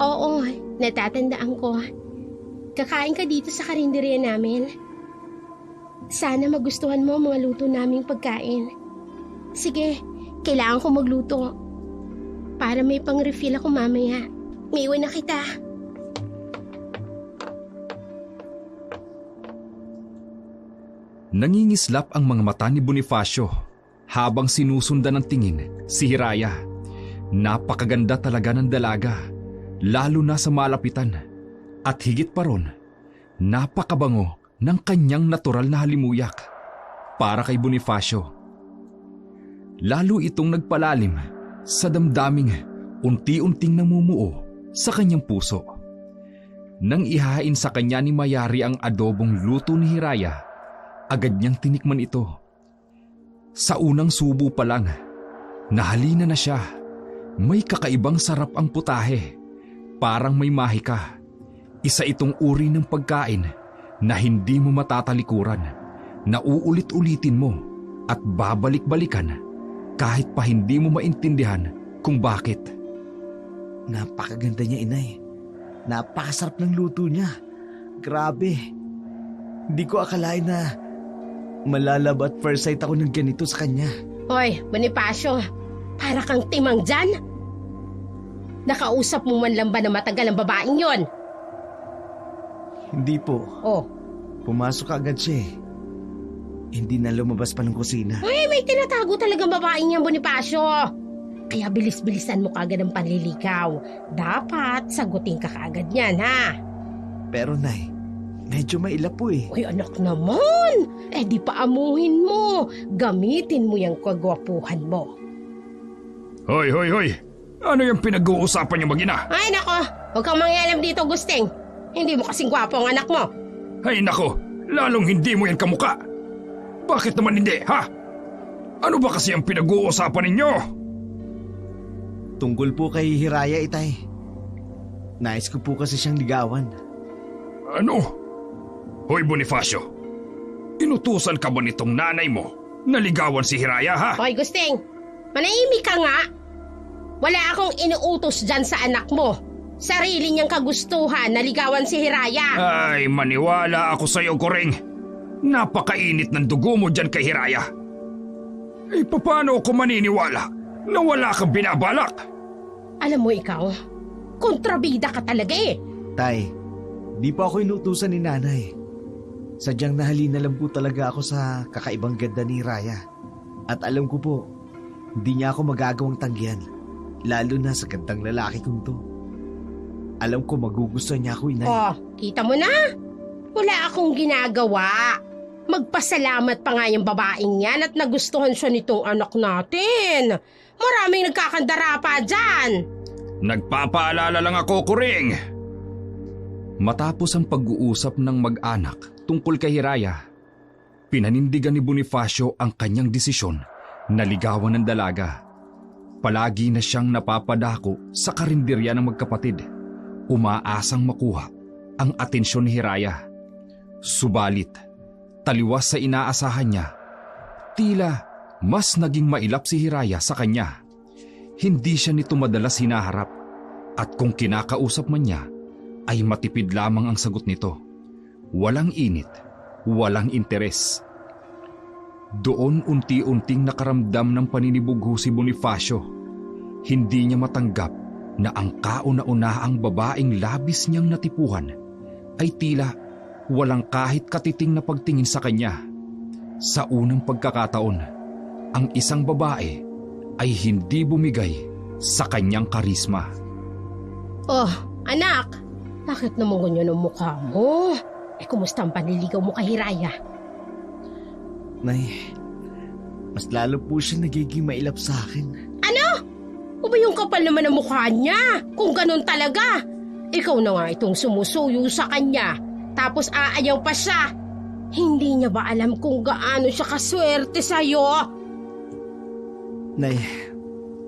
Oo, natatandaan ko. Kakain ka dito sa karinderya namin. Sana magustuhan mo ang mga luto naming pagkain. Sige, kailangan ko magluto. Para may pang-refill ako mamaya. May iwan na kita. Nangingislap ang mga mata ni Bonifacio habang sinusundan ng tingin si Hiraya. Napakaganda talaga ng dalaga, lalo na sa malapitan. At higit pa ron, napakabango ng kanyang natural na halimuyak para kay Bonifacio. Lalo itong nagpalalim sa damdaming unti-unting namumuo sa kanyang puso. Nang ihahain sa kanya ni Mayari ang adobong luto ni Hiraya, agad niyang tinikman ito. Sa unang subo pa lang, nahalina na siya. May kakaibang sarap ang putahe, parang may mahika. Isa itong uri ng pagkain na hindi mo matatalikuran, na uulit-ulitin mo at babalik-balikan kahit pa hindi mo maintindihan kung bakit. Napakaganda niya, inay. Napakasarap ng luto niya. Grabe. Hindi ko akalain na malalab at first sight ako ng ganito sa kanya. Hoy, Bonifacio, para kang timang dyan. Nakausap mo man lang ba na matagal ang babaeng yon? Hindi po. Oh. Pumasok agad siya Hindi na lumabas pa ng kusina. Ay, may tinatago talagang babaeng yan, Bonifacio. Kaya bilis-bilisan mo kagad ang panliligaw. Dapat sagutin ka kagad yan, ha? Pero nay, medyo mailap po Uy, anak naman. Di paamuhin mo. Gamitin mo yung kagwapuhan mo. Hoy, hoy, hoy! Ano yung pinag-uusapan niyo mag-ina? Ay, nako. Huwag kang mangyalam dito, Gusting. Hindi mo kasing gwapo ang anak mo. Ay nako, lalong hindi mo yan kamuka. Bakit naman hindi, ha? Ano ba kasi ang pinag-uusapan ninyo? Tungkol po kay Hiraya, itay. Nais ko po kasi siyang ligawan. Ano? Hoy Bonifacio, inutusan ka ba nitong nanay mo na ligawan si Hiraya, ha? Hoy, Gusting. Manahimik ka nga. Wala akong inuutos dyan sa anak mo. Sarili niyang kagustuhan na ligawan si Hiraya. Ay, maniwala ako sa'yo, Coring. Napakainit ng dugo mo dyan kay Hiraya. Paano ako maniniwala na wala kang binabalak? Alam mo ikaw, kontrabida ka talaga eh. Tay, di pa ako inutusan ni nanay. Sadyang nahalina lang po talaga ako sa kakaibang ganda ni Raya. At alam ko po, hindi niya ako magagawang tanggihan. Lalo na sa gandang lalaki kong to. Alam ko magugustuhan niya ako, inay. Oh, kita mo na? Wala akong ginagawa. Magpasalamat pa nga yung babaeng yan at nagustuhan siya nitong anak natin. Maraming nagkakandara pa dyan. Nagpapaalala lang ako, Kuring. Matapos ang pag-uusap ng mag-anak tungkol kay Hiraya, pinanindigan ni Bonifacio ang kanyang desisyon na ligawan ng dalaga. Palagi na siyang napapadako sa karinderya ng magkapatid, umaasang makuha ang atensyon ni Hiraya. Subalit, taliwas sa inaasahan niya, tila mas naging mailap si Hiraya sa kanya. Hindi siya nito madalas hinaharap at kung kinakausap man niya, ay matipid lamang ang sagot nito. Walang init, walang interes. Doon unti-unting nakaramdam ng paninibugho si Bonifacio. Hindi niya matanggap na ang kauna-unahang babaeng labis niyang natipuhan ay tila walang kahit katiting na pagtingin sa kanya. Sa unang pagkakataon, ang isang babae ay hindi bumigay sa kanyang karisma. Oh, anak, bakit naman ganyan ang mukha mo? Kumusta ang panliligaw mo kay Hiraya? Nay, mas lalo po siya nagiging mailap sa akin. Ano? O ba yung kapal naman ang mukha niya? Kung ganun talaga, ikaw na nga itong sumusuyo sa kanya. Tapos aayaw pa siya. Hindi niya ba alam kung gaano siya kaswerte sa'yo? Nay,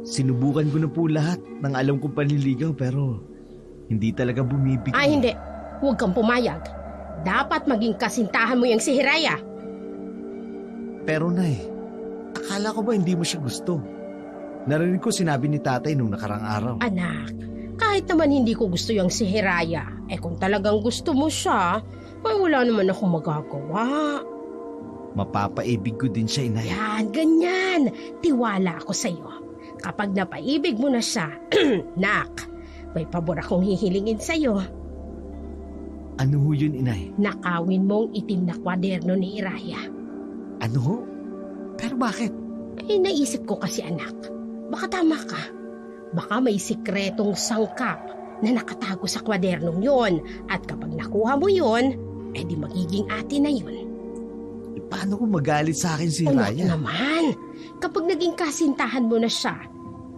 sinubukan ko na po lahat ng alam kong panliligaw pero hindi talaga bumibigay. Ay hindi, huwag kang pumayag. Dapat maging kasintahan mo yung si Hiraya. Pero Nay, akala ko ba hindi mo siya gusto? Narinig ko sinabi ni tatay nung nakarang araw. Anak, kahit naman hindi ko gusto yung si Hiraya, kung talagang gusto mo siya, ay wala naman akong magagawa. Mapapaibig ko din siya, inay. Yan, ganyan. Tiwala ako sa'yo. Kapag napaibig mo na siya, nak, may pabor akong hihilingin sa'yo. Ano ho yun, inay? Nakawin mong itim na kwaderno ni Hiraya. Ano ho? Pero bakit? Naisip ko kasi anak, baka tama ka. Baka may sikretong sangkap na nakatago sa kwadernong yon. At kapag nakuha mo yon, di magiging atin na yun. Paano kung magalit sa akin si Anak Raya? naman, kapag naging kasintahan mo na siya,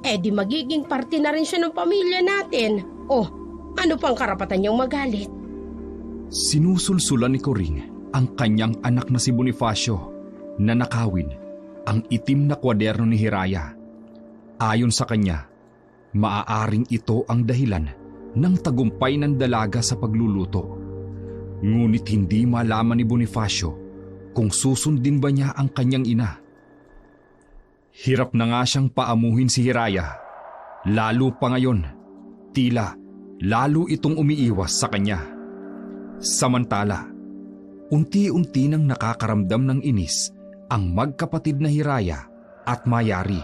di magiging parte na rin siya ng pamilya natin. Oh, ano pang karapatan niyang magalit? Sinusulsulan ni Kuring ang kanyang anak na si Bonifacio na nakawin ang itim na kwaderno ni Hiraya. Ayon sa kanya, maaaring ito ang dahilan ng tagumpay ng dalaga sa pagluluto. Ngunit hindi malaman ni Bonifacio kung susundin ba niya ang kanyang ina. Hirap na nga siyang paamuhin si Hiraya. Lalo pa ngayon, tila lalo itong umiiwas sa kanya. Samantala, unti-unti nang nakakaramdam ng inis ang magkapatid na Hiraya at Mayari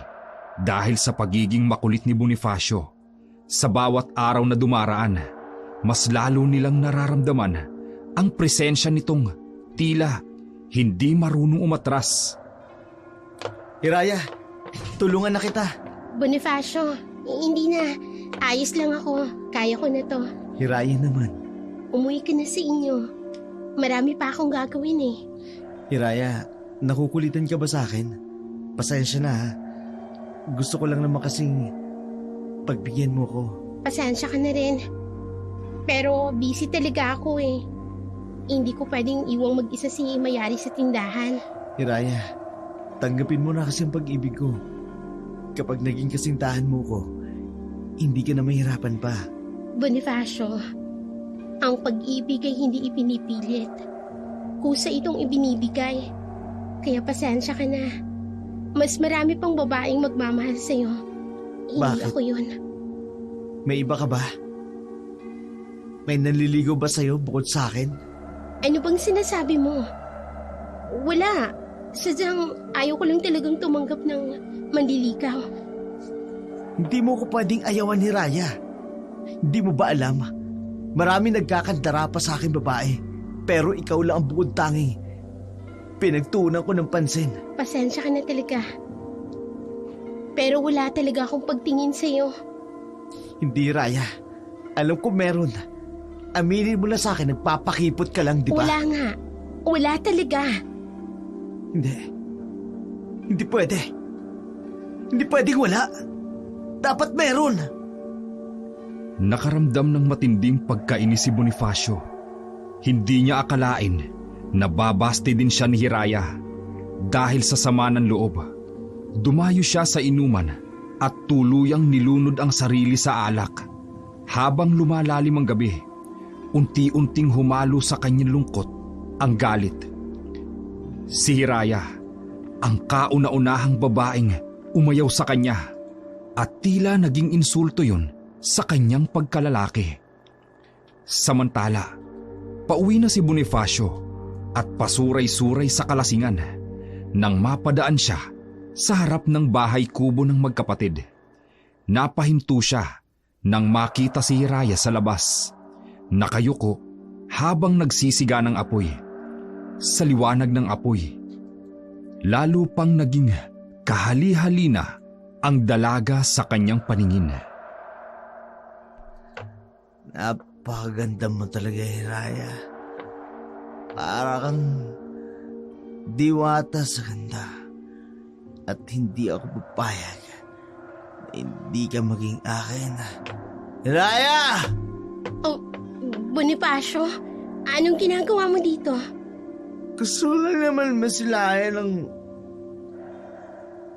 dahil sa pagiging makulit ni Bonifacio. Sa bawat araw na dumaraan, mas lalo nilang nararamdaman ang presensya nitong tila hindi marunong umatras. Hiraya, tulungan na kita. Bonifacio, hindi na. Ayos lang ako. Kaya ko na to. Hiraya naman. Umuwi ka na sa inyo. Marami pa akong gagawin eh. Hiraya, nakukulitan ka ba sa akin? Pasensya na ha. Gusto ko lang naman kasing pagbigyan mo ko. Pasensya ka na rin. Pero busy talaga ako eh. Hindi ko pwedeng iwang mag-isa si Mayari sa tindahan. Hiraya, tanggapin mo na kasi ang pag-ibig ko. Kapag naging kasintahan mo ko, hindi ka na mahirapan pa. Bonifacio, ang pag-ibig ay hindi ipinipilit. Kusa itong ibinibigay. Kaya pasensya ka na. Mas marami pang babaeng magmamahal sa'yo. Hindi Bakit? ako yun. May iba ka ba? May nanliligaw ba sa'yo bukod sa akin? Ano bang sinasabi mo? Wala. Sadyang ayaw ko lang talagang tumanggap ng manliligaw. Hindi mo ko pwedeng ayawan ni Raya. Hindi mo ba alam? Marami nagkakandara pa sa aking babae. Pero ikaw lang ang bukod tanging pinagtuunan ko ng pansin. Pasensya ka na talaga. Pero wala talaga akong pagtingin sa'yo. Hindi, Raya. Alam ko meron. Aminin mo na sa akin, nagpapakipot ka lang, di ba? Wala nga. Wala talaga. Hindi. Hindi pwede. Hindi pwedeng wala. Dapat meron. Nakaramdam ng matinding pagkainis si Bonifacio. Hindi niya akalain na babasti din siya ni Hiraya. Dahil sa sama ng loob, dumayo siya sa inuman at tuluyang nilunod ang sarili sa alak. Habang lumalalim ang gabi, unti-unting humalo sa kanyang lungkot ang galit. Si Hiraya, ang kauna-unahang babaeng umayaw sa kanya, at tila naging insulto yun sa kanyang pagkalalaki. Samantala, pauwi na si Bonifacio at pasuray-suray sa kalasingan nang mapadaan siya sa harap ng bahay kubo ng magkapatid. Napahinto siya nang makita si Hiraya sa labas. Nakayuko habang nagsisiga ng apoy. Sa liwanag ng apoy, lalo pang naging kahali-halina ang dalaga sa kanyang paningin. Napakaganda mo talaga, Hiraya. Para kang diwata sa ganda. At hindi ako papayag na hindi ka maging akin. Hiraya! Oh, Bonifacio, anong ginagawa mo dito? Gusto lang naman masilayan ng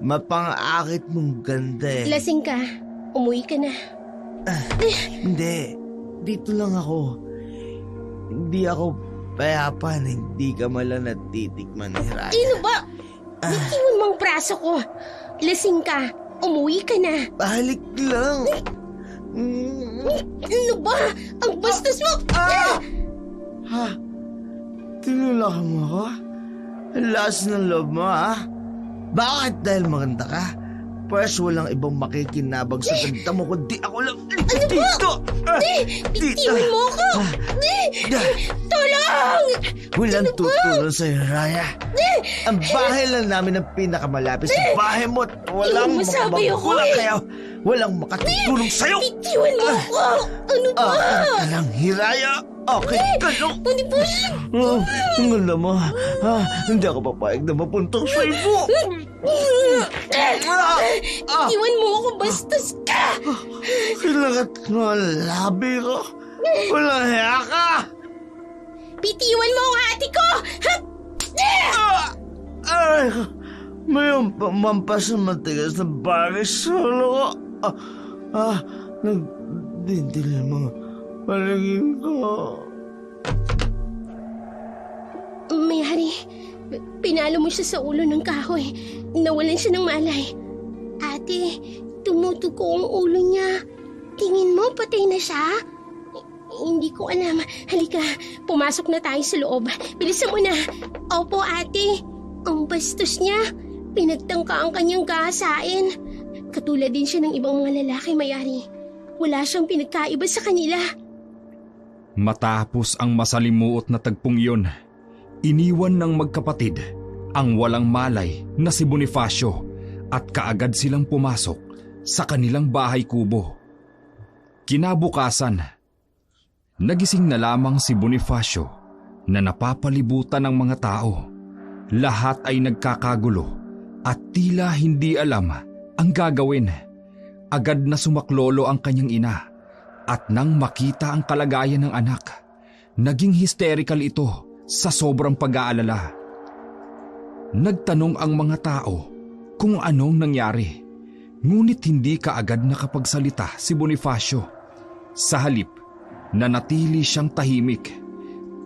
mapang-akit mong ganda eh. Lasing ka. Umuwi ka na. Hindi. Dito lang ako. Hindi ako payapa na hindi ka malang natitikman ni Hiraya. Sino ba? Bitiwan mo ang braso ko. Lasing ka. Umuwi ka na. Balik lang. Ano ba? Ang bastos mo! Ha? Tinulakan mo ako? Ang lakas ng loob mo, ha? Bakit dahil maganda ka? Pwes walang ibang makikinabang sa ganda mo kundi ako lang dito! Bitiwan mo ako! Tulong! Walang tutulong sa'yo, Raya. Ang bahay lang namin ang pinakamalapit sa bahay mo at walang Masabi ako makabagulang eh. kaya walang makatutulong sa'yo! Bitiwan mo ako! Ano ba? Okay ka lang, Hiraya! Okay ka lang! Bonifacio! Ang ganda mo, ha? Hindi ako papayag na mapuntang sa ibo! Bitiwan mo ako, bastos ka! Kailangat mo ang labi ko! Walang hiya ka! Bitiwan mo ang ate ko! Ay, may pamampas na matigas na bagay sa ulo ko. Nagdindil ang mga palagin ko. Mayari, pinalo mo siya sa ulo ng kahoy. Nawalan siya ng malay. Ate, tumutuko ang ulo niya. Tingin mo, patay na siya? Hindi ko alam. Halika, pumasok na tayo sa loob. Bilisan mo na. Opo, ate. Ang bastos niya. Pinagtangka ang kanyang gahasain. Katulad din siya ng ibang mga lalaki, Mayari. Wala siyang pinagkaiba sa kanila. Matapos ang masalimuot na tagpong iyon, iniwan ng magkapatid ang walang malay na si Bonifacio at kaagad silang pumasok sa kanilang bahay kubo. Kinabukasan, nagising na lamang si Bonifacio na napapalibutan ng mga tao. Lahat ay nagkakagulo at tila hindi alam ang gagawin. Agad na sumaklolo ang kanyang ina at nang makita ang kalagayan ng anak, naging hysterical ito sa sobrang pag-aalala. Nagtanong ang mga tao kung anong nangyari, ngunit hindi kaagad nakapagsalita si Bonifacio. Sa halip, nanatili siyang tahimik.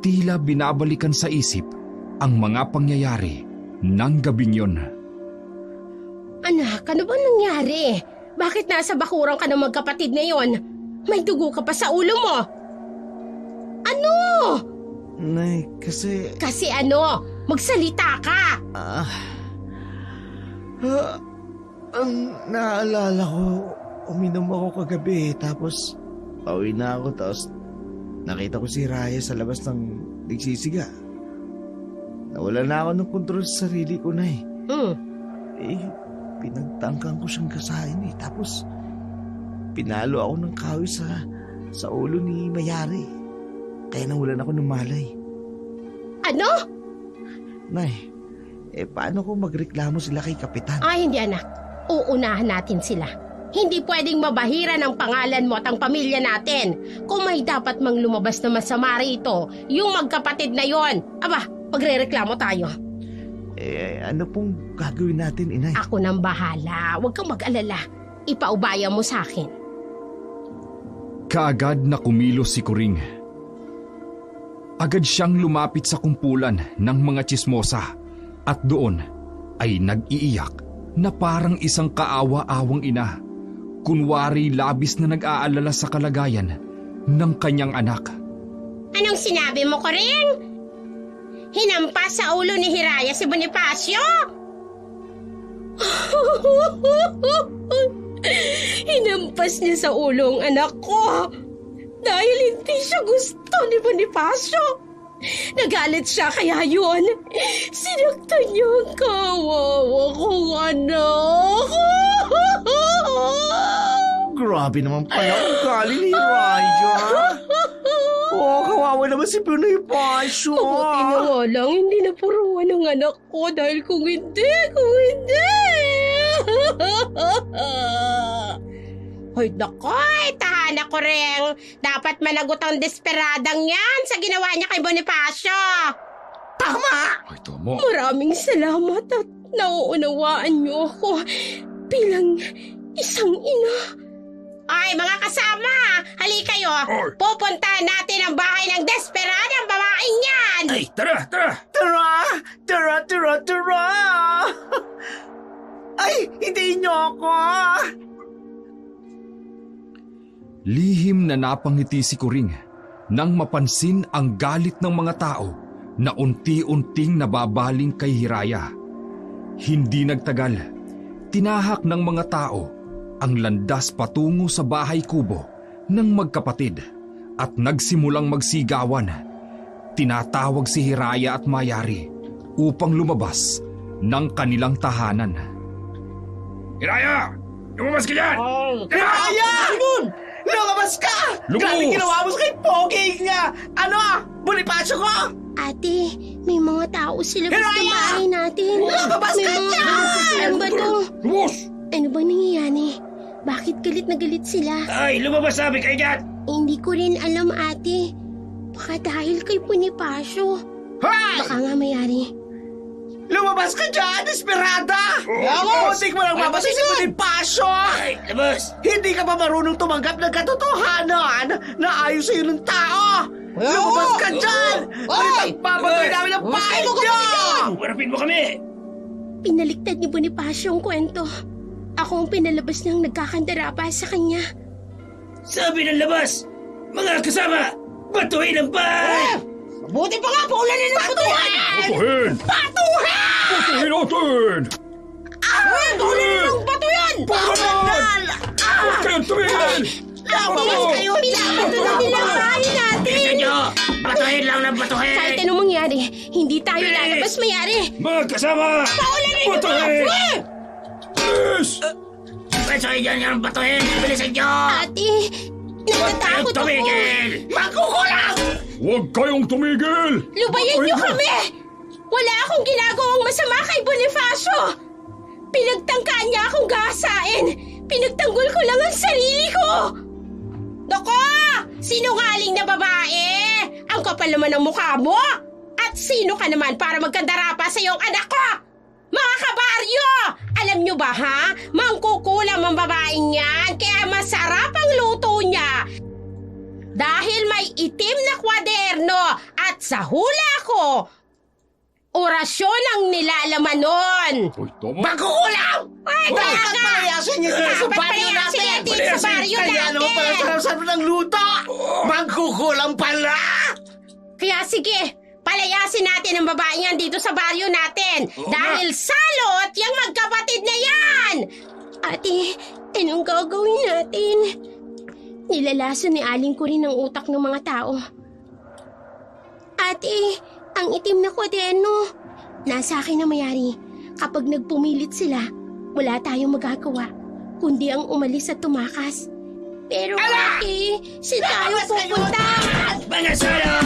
Tila binabalikan sa isip ang mga pangyayari ng gabing yun. Anak, ano ba nangyari? Bakit nasa bakuran ka ng magkapatid na yon? May dugo ka pa sa ulo mo. Ano? Nay, kasi... Kasi ano? Magsalita ka! Ang naalala ko, uminom ako kagabi tapos pauwi na ako tapos nakita ko si Raya sa labas ng nagsisiga. Nawala na ako ng kontrol sa sarili ko na pinagtangkang ko siyang kasahin tapos pinalo ako ng kahoy sa ulo ni Mayari. Kaya nawalan ako ng malay. Ano? Nay, paano kung magreklamo sila kay Kapitan? Ay, hindi anak. Uunahan natin sila. Hindi pwedeng mabahira ng pangalan mo at ang pamilya natin. Kung may dapat mang lumabas na masama rito, yung magkapatid na yon. Aba, magre-reklamo tayo. Ano pong gagawin natin, Inay? Ako nang bahala. Huwag kang mag-alala. Ipaubaya mo sa akin. Kaagad na kumilos si Kuring. Agad siyang lumapit sa kumpulan ng mga tsismosa at doon ay nag-iiyak na parang isang kaawa-awang ina. Kunwari labis na nag-aalala sa kalagayan ng kanyang anak. Anong sinabi mo, Kuring? Hinampas sa ulo ni Hiraya si Bonifacio? Hinampas niya sa ulo ang anak ko dahil hindi siya gusto ni Bonifacio. Nagalit siya kaya yun. Sinaktan niya ang kawawa kong anak. Grabe naman pala ang galing ni Raya. Kawawa naman si Bonifacio. Mabuti na nga lang, hindi napuruan ang anak ko dahil kung hindi. Hoy, nakoy, tahanan ko rin. Dapat managot ang desperadang yan sa ginawa niya kay Bonifacio. Tama! Ay, tama. Maraming salamat at nauunawaan niyo ako bilang isang ina. Ay, mga kasama, halika kayo. Pupuntahan natin ang bahay ng desperadang babaeng yan. Ay, tara! Tara! Ay, hindi niyo ako. Lihim na napangiti si Kuring nang mapansin ang galit ng mga tao na unti-unting nababaling kay Hiraya. Hindi nagtagal, tinahak ng mga tao ang landas patungo sa bahay kubo ng magkapatid at nagsimulang magsigawan. Tinatawag si Hiraya at Mayari upang lumabas ng kanilang tahanan. Hiraya! Lumabas ka dyan! Raya! Lumabas ka! Lumabas! Grabe ginawa mo sa kay Pogi niya! Ano? Bonifacio ko? Ate, may mga tao sa labas ng Hiraya! bahay natin. Lumabas ka dyan! Ano ba to? Lumabas! Ano bang nangyayari? Bakit galit na galit sila? Ay, lumabas sabi kayo dyan! Hindi ko rin alam, ate. Baka dahil kay Bonifacio. Hoy! Baka nga mayari. Lumabas ka dyan, Desperada! Muntik mo lang mabasay si Bonifacio! Ay, labas! Hindi ka pa marunong tumanggap ng katotohanan na ayos sa'yo ng tao! Lumabas ka dyan! Pagpapatuloy namin ang bahay niyo! Warapin mo kami! Pinaliktad ni Bonifacio ang kwento. Ako ang pinalabas ng nagkakandara sa kanya. Sabi ng labas! Mga kasama! Batuhin ang bahay! Buti pa nga, paulan na ng batuhan! Batuhin! Batuhin natin! Paulan na ng bato yan! Batuhin! Huwag kayong tumingin! Labas kayo! Pinabato na nila ang bahay natin! Bilisan nyo! Batuhin lang ng batuhin! Kahit anong mangyari, hindi tayo lalabas mayari. Mga kasama! Paulan na yung Batuhin! Yes! Batuhin dyan yung batuhin! Bilisan nyo! Ate, Huwag kayong natatakot ako. tumigil! Magkukulang! Huwag kayong tumigil! Lubayan niyo kami! Wala akong ginagawang masama kay Bonifacio! Pinagtangkaan niya akong gahasain! Pinagtanggol ko lang ang sarili ko! Nako! Sinungaling na babae! Ang kapal naman ng mukha mo! At sino ka naman para magkandara pa sa iyong anak ko? Mga kabaryo! Alam niyo ba ha? Mangkukulam ang babaeng yan kaya masarap ang luto niya. Dahil may itim na kwaderno at sa hula ko, orasyon ang nilalaman nun. Uy, tama! Magkukulang! Ay, Dapat talaga! palayasin niyo dito sa Dapat baryo palayasin natin! yan dito sa baryo Kaya naman pala natin! sarap-sarap ng luto! Magkukulang pala! Kaya sige, Palayasin natin ang babae yan dito sa baryo natin. Dahil salot yung magkapatid na yan! Ate, anong gagawin natin? Nilalaso ni Aling ko rin ang utak ng mga tao. Ate, ang itim na kwaderno. Nasa akin na mayari. Kapag nagpumilit sila, wala tayong magagawa, kundi ang umalis at tumakas. Pero ate, saan tayo pupunta? Mga sala!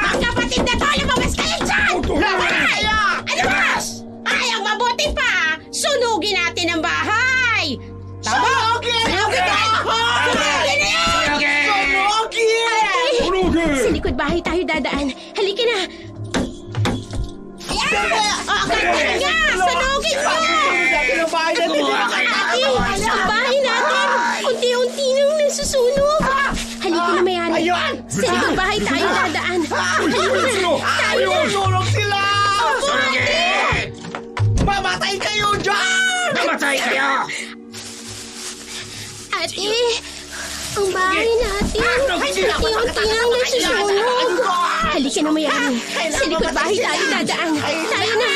Ang kapatid na to, lumabas kayo dyan! Lumabas! Ano ba? Ay, ang mabuti pa, sunugin natin ang bahay! Tama? Sunugin na! Sunugin na yan! Ate, sa likod bahay tayo dadaan. Halika na! Ganyan nga! Sunugin mo! Ate, ang bahay natin, unti-unti nang nasusunog. Halika na, mayari. Sa likod bahay tayo dadaan. Halika na! Tayo na! Sunog sila! Sunugin! Mamatay kayo dyan! Mamatay kayo! Ate, ang bahay natin, unti-unti nang nasusunog. Halika na, mayari. Sa likod bahay tayo dadaan. Tayo na!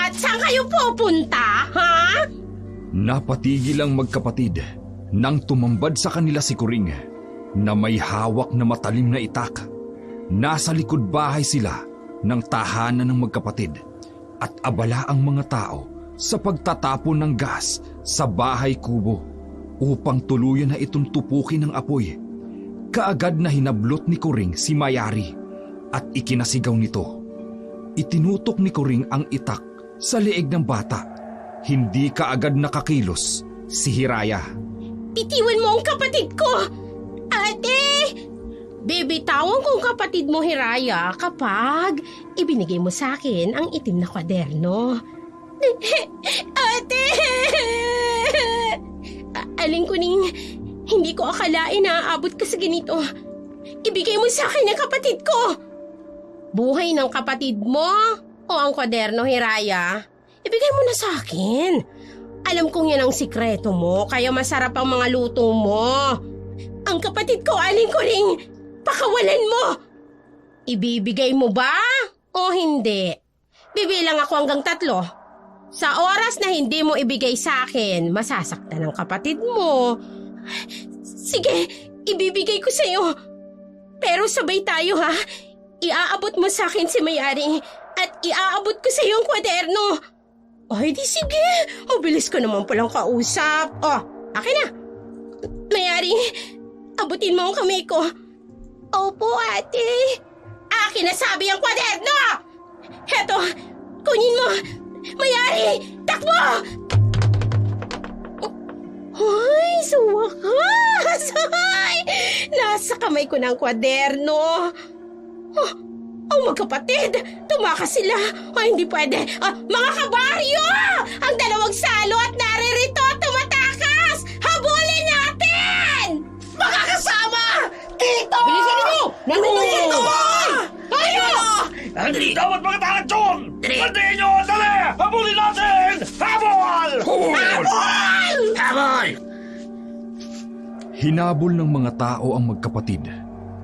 At saan kayo pupunta, ha? Napatigil ang magkapatid nang tumambad sa kanila si Kuring na may hawak na matalim na itak. Nasa likod bahay sila ng tahanan ng magkapatid at abala ang mga tao sa pagtatapon ng gas sa bahay kubo upang tuluyan na itong tupukin ng apoy. Kaagad na hinablot ni Kuring si Mayari at ikinasigaw nito. Itinutok ni Kuring ang itak sa leeg ng bata. Hindi kaagad nakakilos si Hiraya. Bitiwan mo ang kapatid ko! Ate! Bibitawan ko ang kapatid mo, Hiraya, kapag ibinigay mo sa akin ang itim na kwaderno. Ate! Aling Kuning, hindi ko akalain na aabot ka sa ganito. Ibigay mo sa akin ang kapatid ko! Buhay ng kapatid mo o ang kwaderno, Hiraya? Ibigay mo na sa akin. Alam kong yan ang sikreto mo, kaya masarap ang mga luto mo. Ang kapatid ko, Aling Kuning, pakawalan mo. Ibibigay mo ba o hindi? Bibilang ako hanggang 3. Sa oras na hindi mo ibigay sa akin, masasaktan ang kapatid mo. Sige, ibibigay ko sa'yo. Pero sabay tayo, ha? Iaabot mo sa akin si Mayari at iaabot ko sa'yo ang kwaderno. Ay, di sige. Mabilis ko naman palang kausap. Oh, akin na. Mayari, abutin mo ang kamay ko. Opo, ate. Akin na sabi ang kwaderno! Heto, kunin mo. Mayari, takbo! Ay, sa wakas! Ay, nasa kamay ko ng kwaderno. Oh, ang magkapatid! Tumakas sila! Ay, hindi pwede! Mga kabaryo! Ang dalawang salo at naririto! Tumatakas! Habulin natin! Makakasama! Dito! Bilisan niyo! Nandito siya! Tayo! Hindi dapat makatakas yun! Bantayan nyo! Dali! Habulin natin! Habol! Habol! Habol! Hinabol ng mga tao ang magkapatid.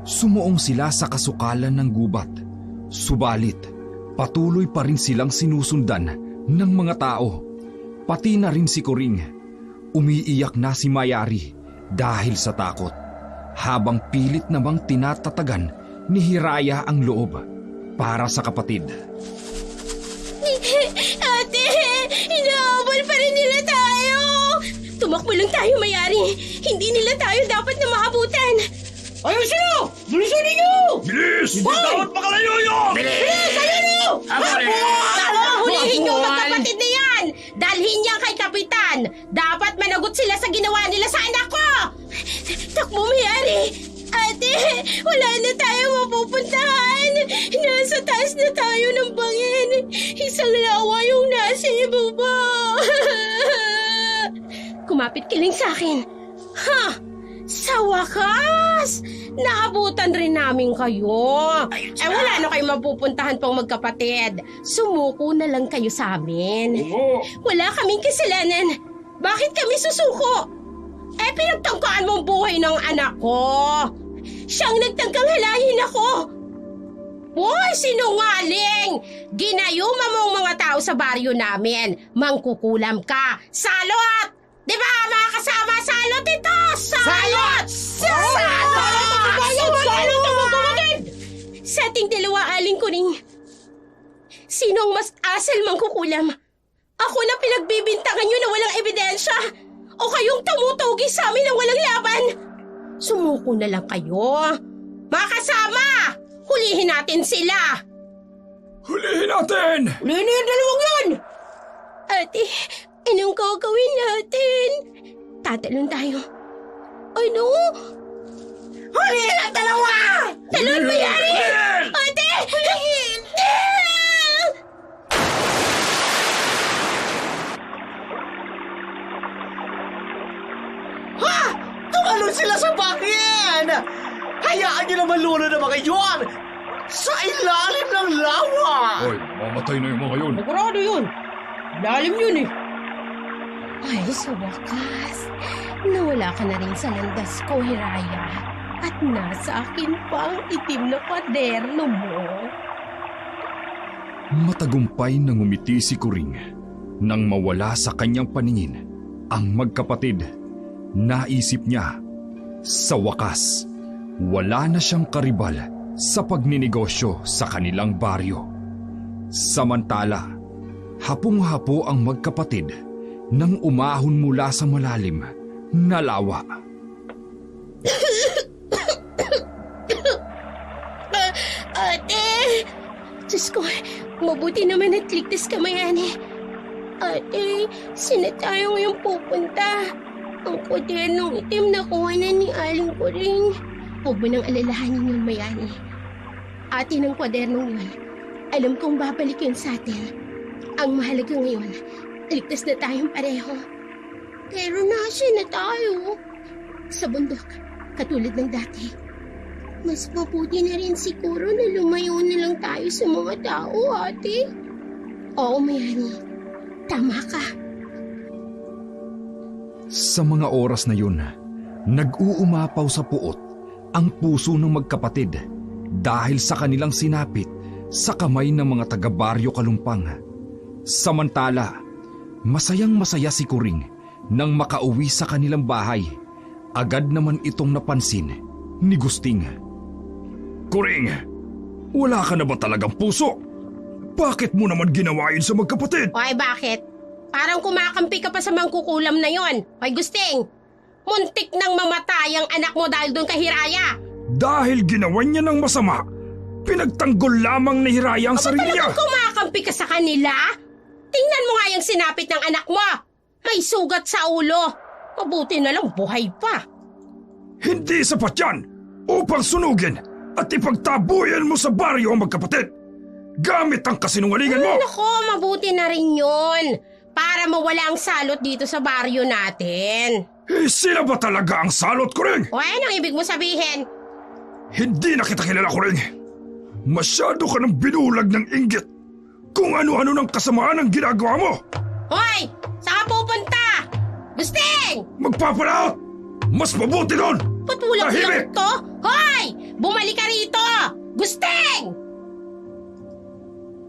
Sumuong sila sa kasukalan ng gubat. Subalit, patuloy pa rin silang sinusundan ng mga tao. Pati na rin si Kuring. Umiiyak na si Mayari dahil sa takot. Habang pilit namang tinatatagan ni Hiraya ang loob para sa kapatid. Ate! Inaabol pa rin nila tayo! Tumakbo lang tayo, Mayari. Hindi nila tayo dapat na maabutan. Ayun sino! Bilisan ninyo! Bilis! Hindi dapat makalayo yun! Bilis! Ayun! Habol! Hulihin niyo ang magkapatid na yan! Dalhin niya kay Kapitan! Dapat managot sila sa ginawa nila sa anak ko! Takbo, Mayari! Ate, wala na tayo mapupuntahan! Nasa taas na tayo ng bangin! Isang lawa yung nasa ibaba! Kumapit ka lang sa akin! Ha! Sa wakas! Naabutan rin namin kayo. Wala na kayo mapupuntahan pang magkapatid. Sumuko na lang kayo sa amin. Wala kaming kasalanan. Bakit kami susuko? Pinagtangkaan mo ang buhay ng anak ko. Siyang nagtangkang halayin ako! Hoy, sinungaling! Ginayuma mo ang mga tao sa baryo namin. Mangkukulam ka. Salot! Di ba, mga kasama? Salot ito! Salot! Salot ang magkawagin! Sa ating dalawa, Aling Kuring, sino ang mas asal mangkukulam? Ako na pinagbibintangan nyo na walang ebidensya? O kayong tumutugi sa amin ng walang laban? Sumuko na lang kayo. Mga kasama! Hulihin natin sila! Hulihin natin! Hulihin na yung dalawang yun! Ate, anong gagawin natin? Tatalon tayo. Ano? Hulihin ang dalawa! Talon mo yan! Ate! Hulihin! Ha! Tumalon sila sa bakyan! Hayaan niyo naman luno na mga yun! Sa ilalim ng lawa! Hoy, mamatay na yung mga yun. Sigurado yun. Lalim yun eh. Ay, sa wakas. Nawala ka na rin sa landas ko, Hiraya. At nasa akin pa ang itim na kwaderno mo. Matagumpay na ngumiti si Kuring nang mawala sa kanyang paningin ang magkapatid. Naisip niya, sa wakas, wala na siyang karibal sa pagninegosyo sa kanilang baryo. Samantala, hapong-hapo ang magkapatid nang umahon mula sa malalim na lawa. Ate! Diyos ko, mabuti naman at ligtas ka, Mayani. Ate, sina tayo ngayon pupunta? Ang kwadernong itim na kuha na ni Aling Kuring. Huwag mo nang alalahanin yun, Mayani. Atin ang kwadernong yun. Alam kong babalik yun sa atin. Ang mahalaga ngayon, ligtas na tayong pareho. Pero nasa na tayo. Sa bundok, katulad ng dati. Mas mabuti na rin siguro na lumayo na lang tayo sa mga tao, ate. Oo, Mayani. Tama ka. Sa mga oras na yun, nag-uumapaw sa puot ang puso ng magkapatid dahil sa kanilang sinapit sa kamay ng mga taga-baryo Kalumpang. Samantala, masayang-masaya si Kuring nang makauwi sa kanilang bahay. Agad naman itong napansin ni Gusting. Kuring, wala ka na ba talagang puso? Bakit mo naman ginawa yun sa magkapatid? Oy, bakit? Parang kumakampi ka pa sa mangkukulam na yon. Oy, Gusting, muntik nang mamatay ang anak mo dahil doon kay Hiraya. Dahil ginawa niya ng masama, pinagtanggol lamang ni Hiraya ang sarili niya. Talagang kumakampi ka sa kanila? Tingnan mo nga yung sinapit ng anak mo. May sugat sa ulo. Mabuti na lang buhay pa. Hindi sapat yan upang sunugin at ipagtabuyan mo sa baryo ang magkapatid. Gamit ang kasinungalingan mo. Nako, mabuti na rin yun. Para mawala ang salot dito sa baryo natin. Sila ba talaga ang salot, Kuring? O anong ibig mo sabihin? Hindi na kita kilala, Kuring. Masyado ka ng binulag ng inggit kung ano-ano ng kasamaan ang ginagawa mo. Hoy! Saan ka pupunta? Gusting! Magpapalaot! Mas mabuti doon! Ba't walang Tahimik! iyak to? Hoy! Bumalik ka rito! Gusting!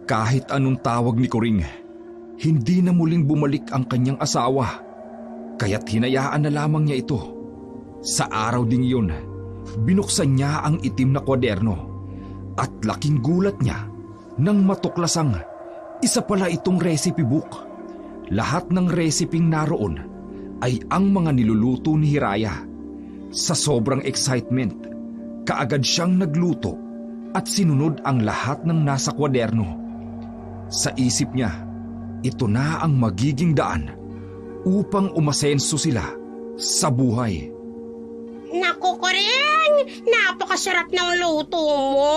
Kahit anong tawag ni Kuring, hindi na muling bumalik ang kanyang asawa. Kaya't hinayaan na lamang niya ito. Sa araw ding yun, binuksan niya ang itim na kwaderno at laking gulat niya nang matuklasang isa pala itong recipe book. Lahat ng reseping naroon ay ang mga niluluto ni Hiraya. Sa sobrang excitement, kaagad siyang nagluto at sinunod ang lahat ng nasa kwaderno. Sa isip niya, ito na ang magiging daan upang umasenso sila sa buhay. Naku, Kuring! Napakasarap ng luto mo.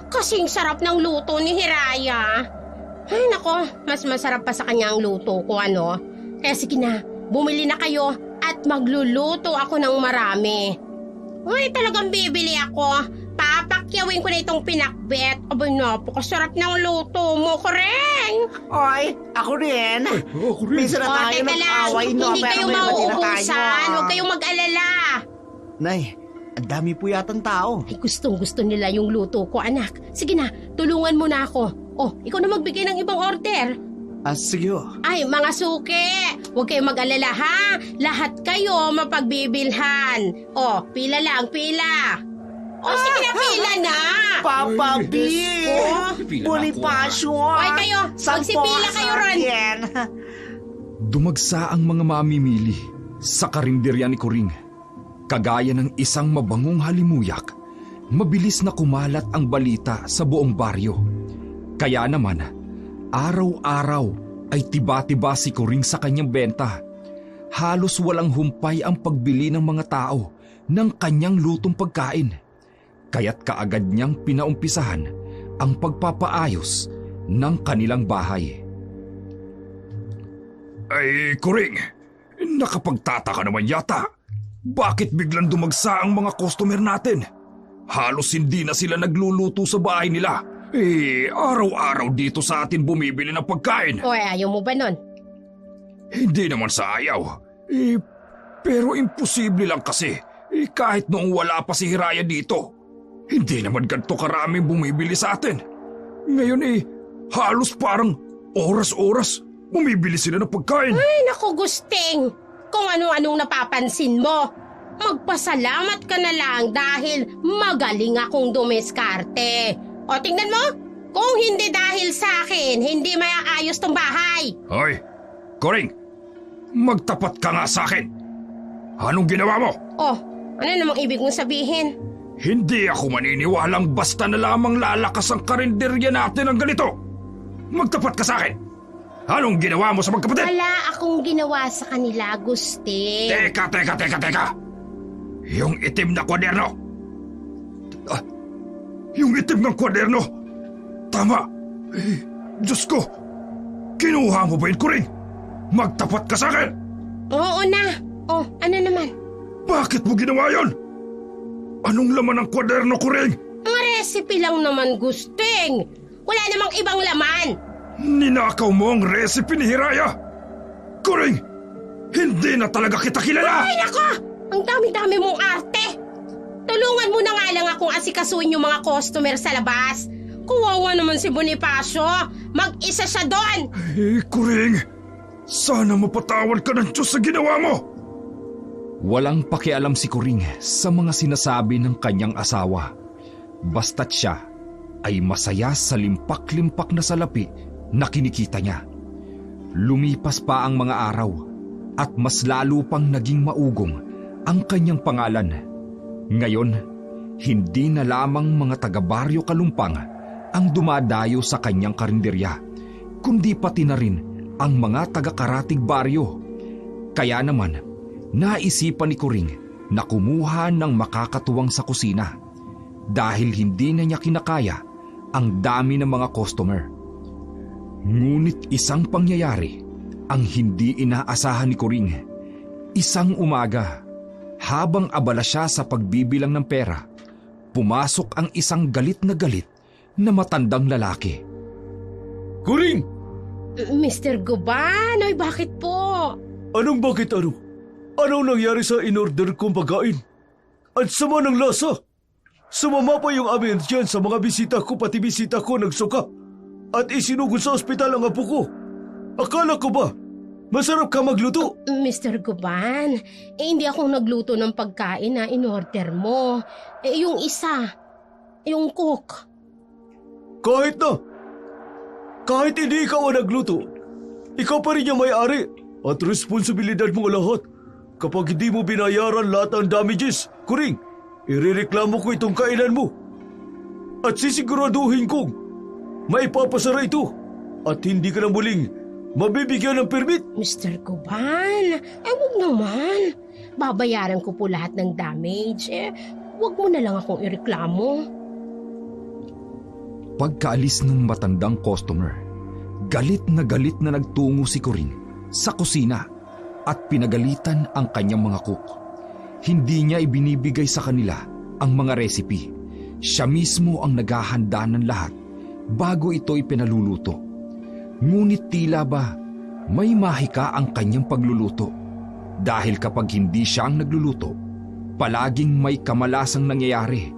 Kasing sarap ng luto ni Hiraya. Ay, nako, mas masarap pa sa kanya ang luto ko, ano? Kaya sige na, bumili na kayo at magluluto ako ng marami. Uy, talagang bibili ako. Papakyawin ko na itong pinakbet. Abay, napakasarap ng luto mo, Kuring! Oy, ako rin. Minsan na tayo Teka lang, nag-away, no? hindi Pero kayo may ba't na mauubusan. tayo? Huwag kayong mag-alala. Nay, Ang dami po yatang tao. Ay, gustong-gusto nila yung luto ko, anak. Sige na, tulungan mo na ako. Oh, ikaw na magbigay ng ibang order. Sige ho. Ay, mga suki, huwag kayong mag-alala ha. Lahat kayo mapagbibilhan. Oh, pila lang, pila. Oh, sige na, pila na. Papa B! Oh, Bonifacio! Hoy kayo, magsipila kayo ron. Dumagsa ang mga mamimili sa karinderya ni Kuring. Kagaya ng isang mabangong halimuyak, mabilis na kumalat ang balita sa buong baryo. Kaya naman, araw-araw ay tiba-tiba si Kuring sa kanyang benta. Halos walang humpay ang pagbili ng mga tao ng kanyang lutong pagkain. Kaya't kaagad niyang pinaumpisahan ang pagpapaayos ng kanilang bahay. Ay, Kuring, nakapagtataka naman yata. Bakit biglang dumagsa ang mga customer natin? Halos hindi na sila nagluluto sa bahay nila. Araw-araw dito sa atin bumibili ng pagkain. Hoy, ayaw mo ba nun? Hindi naman sa ayaw. Pero imposible lang kasi. Kahit noong wala pa si Hiraya dito. Hindi naman ganito karaming bumibili sa atin. Ngayon halos parang oras-oras bumibili sila ng pagkain. Ay, naku, Gusting. Kung ano-anong napapansin mo. Magpasalamat ka na lang dahil magaling akong dumiskarte. O, tingnan mo. Kung hindi dahil sa akin, hindi maiayos tong bahay. Hoy, Kuring, magtapat ka nga sa akin. Anong ginawa mo? Oh, ano namang ibig mong sabihin? Hindi ako maniniwalang basta na lamang lalakas ang karinderya natin ng ganito. Magtapat ka sa akin. Anong ginawa mo sa magkapatid? Wala akong ginawa sa kanila, Gusting. Teka. Yung itim na kwaderno. Yung itim ng kwaderno. Tama. Diyos ko. Kinuha mo ba yun, Kuring? Magtapat ka sa akin. Oo na. Oh, ano naman? Bakit mo ginawa yun? Anong laman ng kwaderno, Kuring? Mga recipe lang naman, Gusting. Wala namang ibang laman. Ninakaw mo ang recipe ni Hiraya. Kuring, hindi na talaga kita kilala. Ay, nako! Ang dami-dami mong arte. Tulungan mo na nga lang akong asikasuin yung mga customer sa labas. Kuwawa naman si Bonifacio. Mag-isa siya doon. Kuring, sana mapatawad ka ng Diyos sa ginawa mo. Walang pakialam si Kuring sa mga sinasabi ng kanyang asawa. Basta't siya ay masaya sa limpak-limpak na salapi na kinikita niya. Lumipas pa ang mga araw at mas lalo pang naging maugong ang kanyang pangalan. Ngayon, hindi na lamang mga taga-baryo Kalumpang ang dumadayo sa kanyang karinderya, kundi pati na rin ang mga taga-Karatig baryo. Kaya naman, naisipan ni Kuring na kumuha ng makakatuwang sa kusina dahil hindi na niya kinakaya ang dami ng mga customer. Ngunit isang pangyayari ang hindi inaasahan ni Kuring. Isang umaga, habang abala siya sa pagbibilang ng pera, pumasok ang isang galit na matandang lalaki. Kuring! Mr. Guban, ay bakit po? Anong bakit ano? Anong nangyari sa in-order kong pagkain? At sama ng lasa! Sumama pa yung amin dyan sa mga bisita ko, pati bisita ko nagsuka. At isinugod sa ospital ang apo ko. Akala ko ba, masarap ka magluto? Mr. Guban, hindi ako nagluto ng pagkain na in-order mo. Yung isa, yung cook. Kahit na. Kahit hindi ikaw ang nagluto, ikaw pa rin yung may-ari at responsibilidad mo lahat. Kapag hindi mo binayaran lahat ng damages, Kuring, irereklamo ko itong kainan mo. At sisiguraduhin kong maipapasara ito at hindi ka na muling mabibigyan ng permit. Mr. Guban, wag naman. Babayaran ko po lahat ng damage. Wag mo na lang akong ireklamo. Pagkaalis ng matandang customer, galit na nagtungo si Kuring sa kusina at pinagalitan ang kanyang mga cook. Hindi niya ibinibigay sa kanila ang mga recipe. Siya mismo ang naghahanda ng lahat bago ito ipinaluluto. Ngunit tila ba may mahika ang kanyang pagluluto dahil kapag hindi siya ang nagluluto, palaging may kamalasang nangyayari.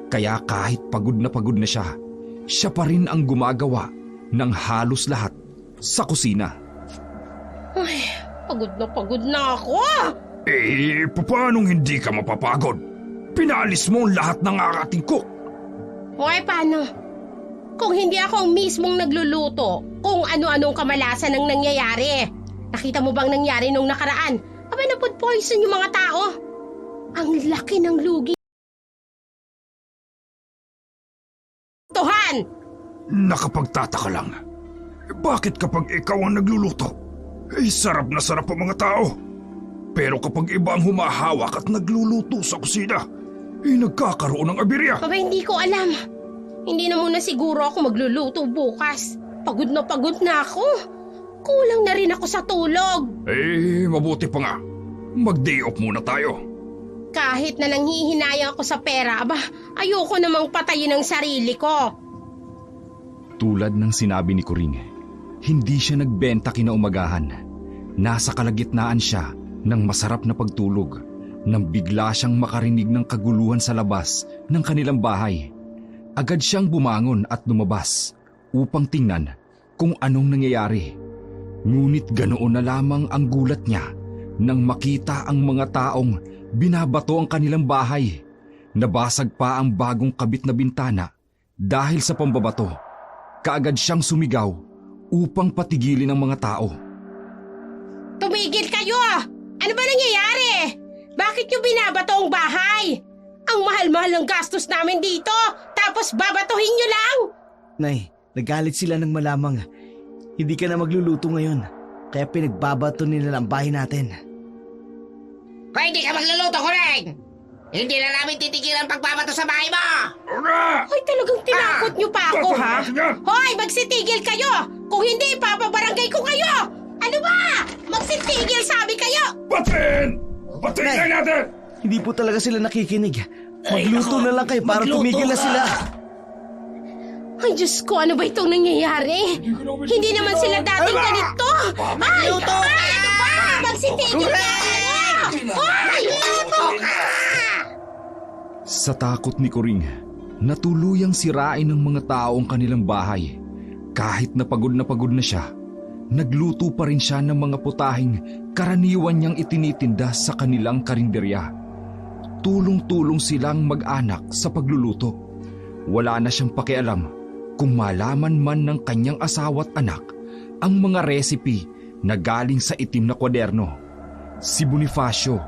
Kaya kahit pagod na siya, siya pa rin ang gumagawa ng halos lahat sa kusina. Ay, pagod na ako. Paanong hindi ka mapapagod? Pinalis mo ang lahat ng ating cook. Okay, paano? Kung hindi ako ang mismong nagluluto, kung ano-anong kamalasan ang nangyayari. Nakita mo bang nangyari nung nakaraan? Abay, na-food poison yung mga tao. Ang laki ng lugi. Tuhan! Nakapagtataka lang. Bakit kapag ikaw ang nagluluto, sarap na sarap ang mga tao. Pero kapag iba ang humahawak at nagluluto sa kusina, nagkakaroon ng abirya. Abay, hindi ko alam. Hindi na muna siguro ako magluluto bukas. Pagod na ako. Kulang na rin ako sa tulog. Mabuti pa nga. Mag-day off muna tayo. Kahit na nanghihinayang ako sa pera, ayoko namang patayin ang sarili ko. Tulad ng sinabi ni Coring, hindi siya nagbenta kinaumagahan. Nasa kalagitnaan siya ng masarap na pagtulog nang bigla siyang makarinig ng kaguluhan sa labas ng kanilang bahay. Agad siyang bumangon at lumabas upang tingnan kung anong nangyayari. Ngunit ganoon na lamang ang gulat niya nang makita ang mga taong binabato ang kanilang bahay. Nabasag pa ang bagong kabit na bintana dahil sa pambabato. Kaagad siyang sumigaw upang patigilin ang mga tao. Tumigil kayo! Ano ba nangyayari? Bakit niyo binabato ang bahay? Ang mahal-mahal ng gastos namin dito, tapos babatuhin niyo lang? Nay, nagalit sila ng malamang. Hindi ka na magluluto ngayon, kaya pinagbabato nila ang bahay natin. Kung hindi ka magluluto, Coring, hindi na namin titigilan pagbabato sa bahay mo! Hoy, talagang tinakot niyo pa ako, ha? Hoy, magsitigil kayo! Kung hindi, ipapabarangay ko kayo! Ano ba? Magsitigil, sabi kayo! Batin! Batin Nay! na natin! Hindi po talaga sila nakikinig. Magluto na lang kayo para tumigil na sila. Ay, Diyos ko, ano ba itong nangyayari? Hindi naman sila dating ganito! Ay! Ano ba? Magsitigil kayo! Hoy! Sa takot ni Coring, natuluyang sirain ng mga tao ang kanilang bahay. Kahit na pagod na siya, nagluto pa rin siya ng mga putahing karaniwan niyang itinitinda sa kanilang karinderya. Tulong-tulong silang mag-anak sa pagluluto. Wala na siyang pakialam kung malaman man ng kanyang asawa't anak ang mga recipe na galing sa itim na kwaderno. Si Bonifacio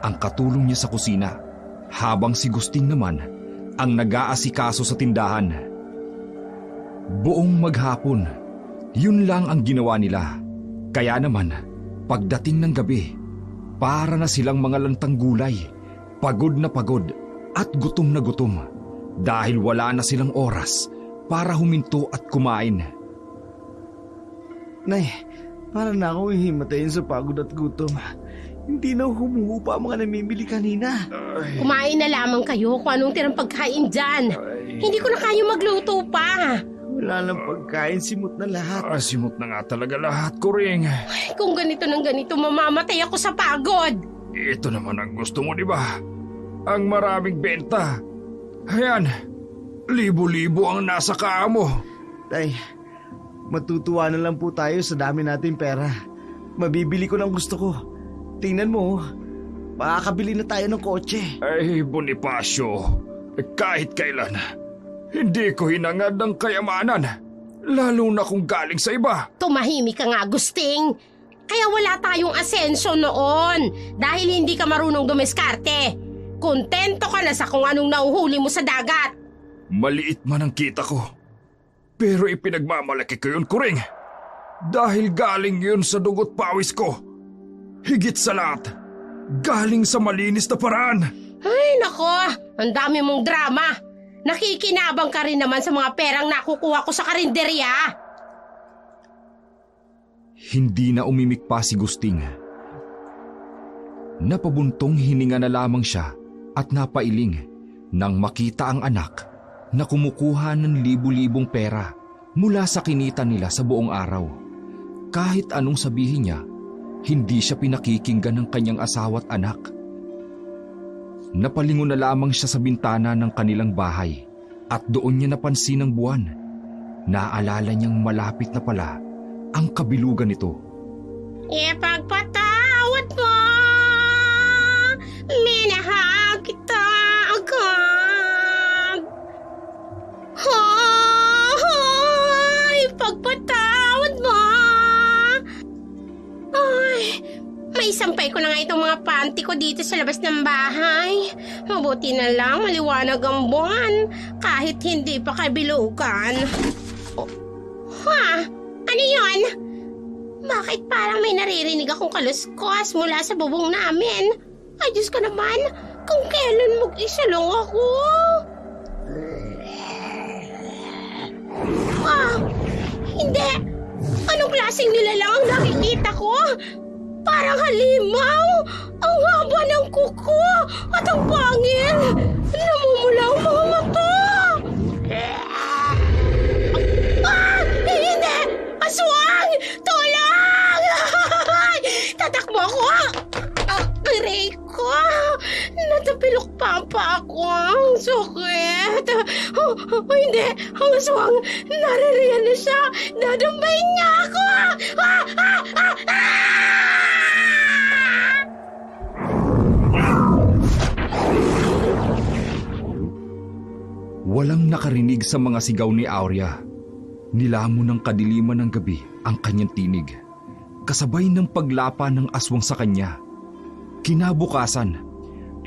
ang katulong niya sa kusina, habang si Gusting naman ang nag-aasikaso sa tindahan. Buong maghapon, yun lang ang ginawa nila. Kaya naman, pagdating ng gabi, para na silang mga lantang gulay, pagod at gutom na gutom dahil wala na silang oras para huminto at kumain. Nay, para na ako hihimatayin sa pagod at gutom. Hindi na humuhupa ang mga namimili kanina. Kumain na lamang kayo kung anong tirang pagkain dyan. Hindi ko na kayo magluto pa. Wala nang pagkain, simot na lahat. Simot na nga talaga lahat, Coring. Ay, kung ganito ng ganito, mamamatay ako sa pagod. Ito naman ang gusto mo, di ba? Ang maraming benta. Ayan, libo-libo ang nasa kaa mo. Tay, matutuwa na lang po tayo sa dami nating pera. Mabibili ko ng gusto ko. Tingnan mo, makakabili na tayo ng kotse. Ay, Bonifacio, kahit kailan, hindi ko hinangad ng kayamanan, lalo na kung galing sa iba. Tumahimik ka nga, Gusting. Kaya wala tayong asenso noon dahil hindi ka marunong dumiskarte. Kontento ka na sa kung anong nauhuli mo sa dagat. Maliit man ang kita ko, pero ipinagmamalaki ko yun, Coring. Dahil galing yun sa dugot pawis ko. Higit sa lahat, galing sa malinis na paraan. Ay, nako, ang dami mong drama. Nakikinabang ka rin naman sa mga perang nakukuha ko sa karinderya. Hindi na umimik pa si Gusting. Napabuntong hininga na lamang siya at napailing nang makita ang anak na kumukuha ng libu-libong pera mula sa kinita nila sa buong araw. Kahit anong sabihin niya, hindi siya pinakikinggan ng kanyang asawa't anak. Napalingon na lamang siya sa bintana ng kanilang bahay at doon niya napansin ang buwan. Naalala niyang malapit na pala ang kabilugan nito. Ipagpatawad mo, minahal kita agad. Hoy, pagpatawad mo. Ay, may sampay ko na nga itong mga panty ko dito sa labas ng bahay. Mabuti na lang maliwanag ang buwan kahit hindi pa kabilugan. Ha? Ano yun? Bakit parang may naririnig akong kaluskos mula sa bubong namin? Ay, Diyos ko naman, kung kailan mag-isa lang ako. Hindi. Anong klaseng nilalang ang nakikita ko? Parang halimaw. Ang haba ng kuko at ang pangil. Namumula ang mga mata. Hindi! Aswang! Tulong! Tatakbo ako! Aray ko! Natapilok pa ako. Ang sakit. Hindi! Ang aswang! Naririyan na siya! Dadambayin niya ako! Walang nakarinig sa mga sigaw ni Aurea. Nilamon ng kadiliman ng gabi ang kanyang tinig, kasabay ng paglapa ng aswang sa kanya. Kinabukasan,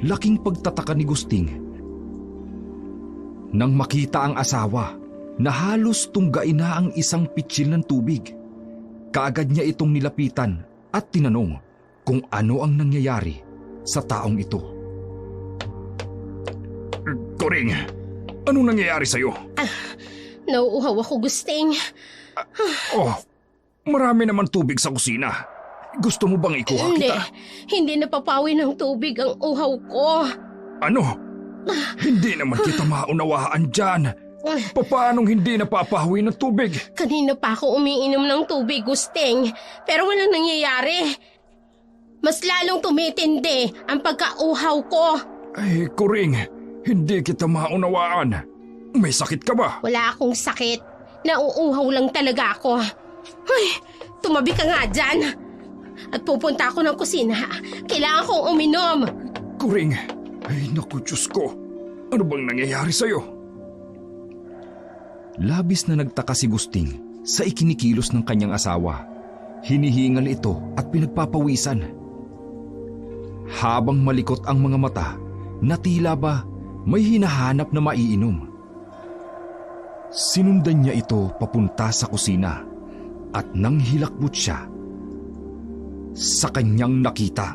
laking pagtataka ni Gusting nang makita ang asawa na halos tunggain na ang isang pitsil ng tubig. Kaagad niya itong nilapitan at tinanong kung ano ang nangyayari sa taong ito. Koring, anong nangyayari sa'yo? Nauuhaw ako, Gusting. Marami naman tubig sa kusina. Gusto mo bang ikuha kita? Hindi napapawi ng tubig ang uhaw ko. Ano? Hindi naman kita maunawaan dyan. Paanong hindi napapawi ng tubig? Kanina pa ako umiinom ng tubig, Gusting. Pero walang nangyayari. Mas lalong tumitindi ang pagkauhaw ko. Ay, Koring, hindi kita maunawaan. May sakit ka ba? Wala akong sakit. Nauuhaw lang talaga ako. Ay, tumabi ka nga dyan. At pupunta ako ng kusina. Kailangan kong uminom. Koring, ay naku Diyos ko. Ano bang nangyayari sa'yo? Labis na nagtaka si Gusting sa ikinikilos ng kanyang asawa. Hinihingal ito at pinagpapawisan. Habang malikot ang mga mata, na tila ba may hinahanap na maiinom. Sinundan niya ito papunta sa kusina at nang hilakbot siya, sa kanyang nakita.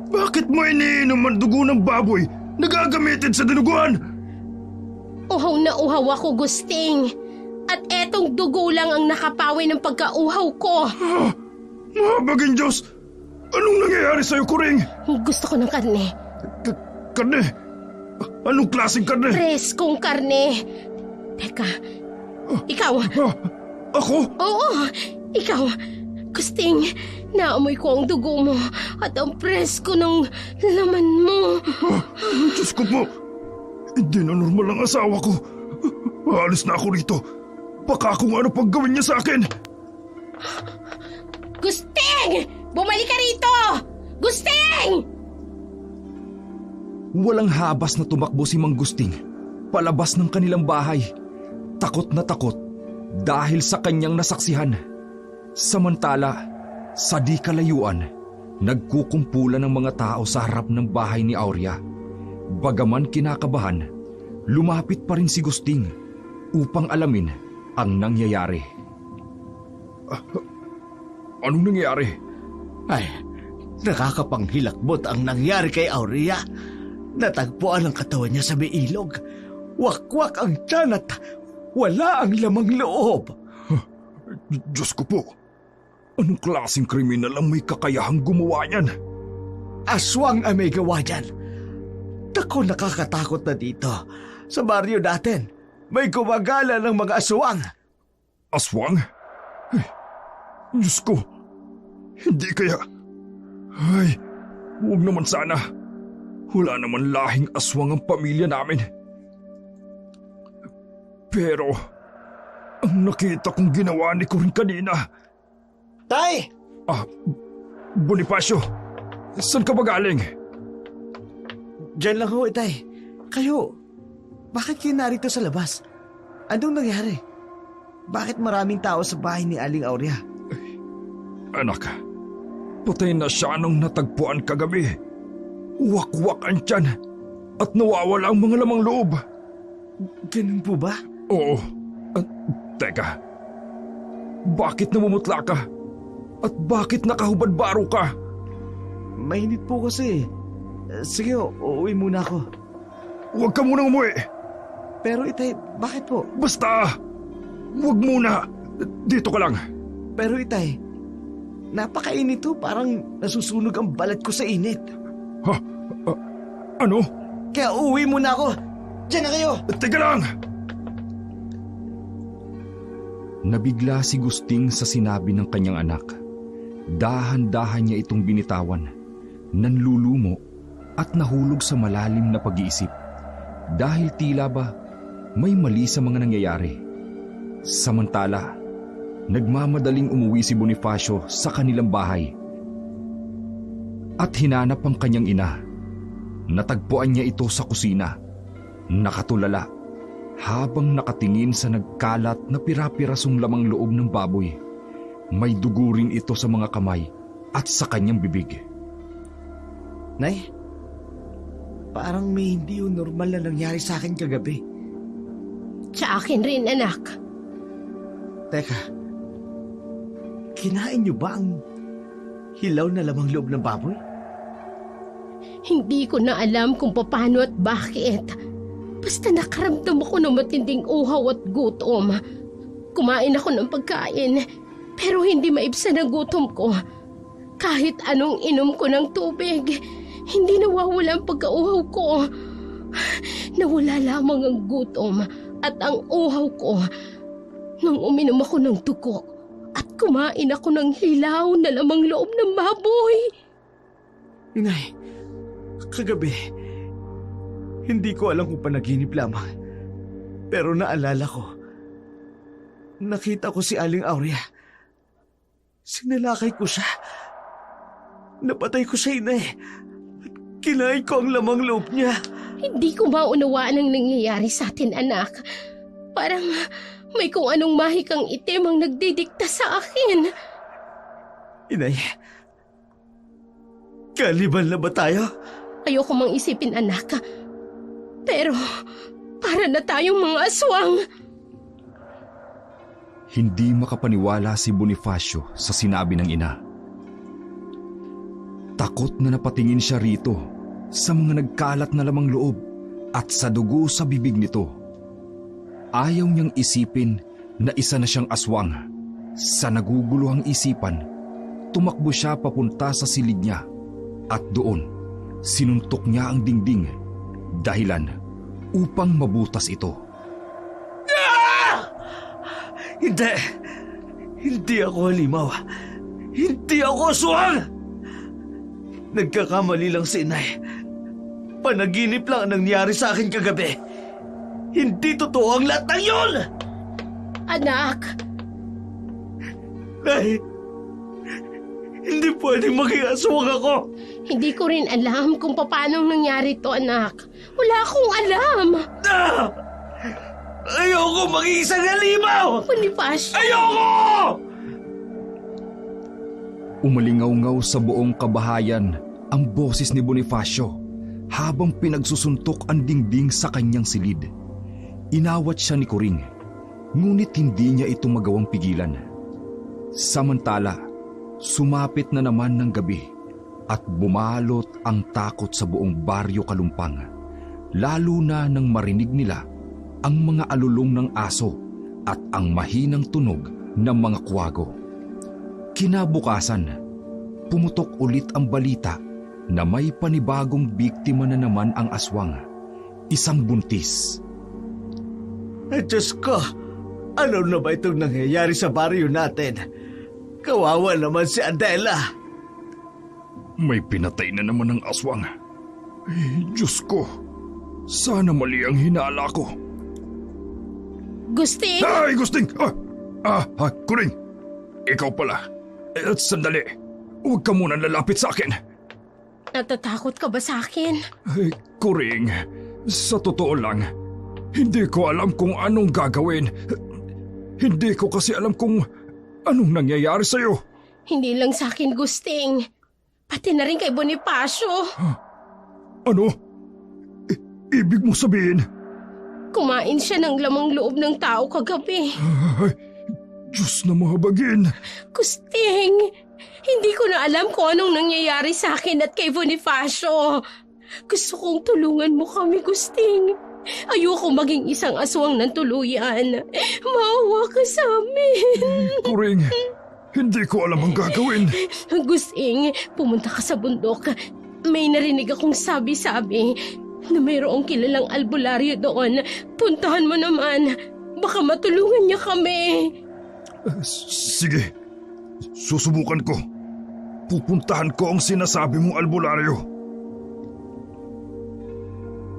Bakit mo iniinom ang dugo ng baboy na gagamitin sa dinuguan? Uhaw na uhaw ako, Gusting. At etong dugo lang ang nakapawi ng pagkauhaw ko. Mahabagin Diyos! Anong nangyayari sa'yo, Koring? Gusto ko ng karne. Karne? Anong klaseng karne? Preskong karne. Teka, ikaw? Ako? Oo, ikaw. Gusting, naamoy ko ang dugo mo at ang presko ng laman mo. Diyos ko po, hindi na normal ang asawa ko. Aalis na ako rito. Baka kung ano pang gawin niya sa akin. Gusting! Bumalik ka rito! Gusting! Walang habas na tumakbo si Mang Gusting palabas ng kanilang bahay. Takot na takot dahil sa kanyang nasaksihan. Samantala, sa di kalayuan, nagkukumpulan ng mga tao sa harap ng bahay ni Aurea. Bagaman kinakabahan, lumapit pa rin si Gusting upang alamin ang nangyayari. Anong nangyayari? Ay, nakakapanghilakbot ang nangyari kay Aurea. Natagpuan ang katawan niya sa may ilog. Wakwak ang tiyan at wala ang lamang loob. Diyos ko po, anong klaseng kriminal ang may kakayahang gumawa niyan? Aswang ang may gawa dyan. Naku, nakakatakot na dito. Sa baryo natin, may gumagala ng mga aswang. Aswang? Ay, Diyos ko, Hindi kaya... Ay, huwag naman sana. Wala naman lahing aswang ang pamilya namin. Pero, ang nakita kong ginawa ni Coring kanina... Tay! Bonifacio, saan ka ba galing? Diyan lang ho, Itay. Kayo, bakit kayo narito sa labas? Anong nangyari? Bakit maraming tao sa bahay ni Aling Aurea? Anak, patay na siya nung natagpuan kagabi. Wakwak ang tiyan at nawawala ang mga lamang loob. Ganun po ba? Oo. Teka, bakit namumutla ka? At bakit nakahubad-baro ka? Mainit po kasi. Sige, uuwi muna ako. Huwag ka munang umuwi. Pero Itay, bakit po? Basta, huwag muna. Dito ka lang. Pero Itay, napakainit to. Parang nasusunog ang balat ko sa init. Ha? Ano? Kaya uuwi muna ako. Diyan na kayo. Teka lang! Nabigla si Gusting sa sinabi ng kanyang anak. Dahan-dahan niya itong binitawan. Nanlulumo at nahulog sa malalim na pag-iisip. Dahil tila ba may mali sa mga nangyayari. Samantala, nagmamadaling umuwi si Bonifacio sa kanilang bahay. At hinanap ang kanyang ina. Natagpuan niya ito sa kusina. Nakatulala habang nakatingin sa nagkalat na pira-pirasong lamang loob ng baboy. May dugo rin ito sa mga kamay at sa kanyang bibig. Nay, parang may hindi yung normal na nangyari sa akin kagabi. Sa akin rin, anak. Teka, kinain niyo ba ang hilaw na lamang loob ng baboy? Hindi ko na alam kung paano at bakit. Basta nakaramdam ako ng matinding uhaw at gutom. Kumain ako ng pagkain, pero hindi maibsan ang gutom ko. Kahit anong inom ko ng tubig, hindi nawawala ang pagkauhaw ko. Nawala lamang ang gutom at ang uhaw ko nung uminom ako ng dugo at kumain ako ng hilaw na lamang loob ng baboy. Inay, kagabi, hindi ko alam kung panaginip lamang. Pero naalala ko, nakita ko si Aling Aurea. Sinalakay ko siya. Napatay ko siya, inay. At kinain ko ang lamang loob niya. Hindi ko maunawaan ang nangyayari sa atin, anak. Parang may kung anong mahikang itim ang nagdidikta sa akin. Inay, kaliban na ba tayo? Ayoko mang isipin, anak. Pero para na tayong mga aswang. Hindi makapaniwala si Bonifacio sa sinabi ng ina. Takot na napatingin siya rito sa mga nagkalat na lamang loob at sa dugo sa bibig nito. Ayaw niyang isipin na isa na siyang aswang. Sa naguguluhang isipan, tumakbo siya papunta sa silid niya at doon sinuntok niya ang dingding dahilan upang mabutas ito. Hindi! Hindi ako halimaw. Hindi ako aswang! Nagkakamali lang si inay. Panaginip lang ang nangyari sa akin kagabi. Hindi totoo ang lahat ng yun! Anak, Nay, hindi pwedeng maging aswang ako. hindi ko rin alam kung paano nangyari to, anak. Wala akong alam. Ah! Ayoko maging isang halimaw! Bonifacio, Ayoko! Umalingaw-ngaw sa buong kabahayan ang boses ni Bonifacio habang pinagsusuntok ang dingding sa kanyang silid. Inawat siya ni Coring, ngunit hindi niya ito magawang pigilan. Samantala, sumapit na naman ng gabi at bumalot ang takot sa buong baryo Kalumpang, lalo na nang marinig nila ang mga alulong ng aso at ang mahinang tunog ng mga kwago. Kinabukasan, pumutok ulit ang balita na may panibagong biktima na naman ang aswang, isang buntis. Diyos ko, ano na ba itong nangyayari sa baryo natin? Kawawa naman si Adela. May pinatay na naman ng aswang. Diyos ko, sana mali ang hinala ko. Gusting! Ay, Gusting! Kuring! Ikaw pala. At sandali, huwag ka muna lalapit sa akin. Natatakot ka ba sa akin? Ay, Kuring, sa totoo lang, hindi ko alam kung anong gagawin. Hindi ko kasi alam kung anong nangyayari sa'yo. Hindi lang sa akin, Gusting. Pati na rin kay Bonifacio. Ano? Ibig mo sabihin? Kumain siya ng lamang loob ng tao kagabi. Ay, Diyos na mahabagin. Gusting, hindi ko na alam kung anong nangyayari sa akin at kay Bonifacio. Gusto kong tulungan mo kami, Gusting. Ayoko maging isang aswang ng tuluyan. Maawa ka sa amin. Kuring, hindi ko alam ang gagawin. Gusting, pumunta ka sa bundok. May narinig akong sabi-sabi na mayroong kilalang albularyo doon. Puntahan mo naman. Baka matulungan niya kami. Sige, susubukan ko. Pupuntahan ko ang sinasabi mong albularyo.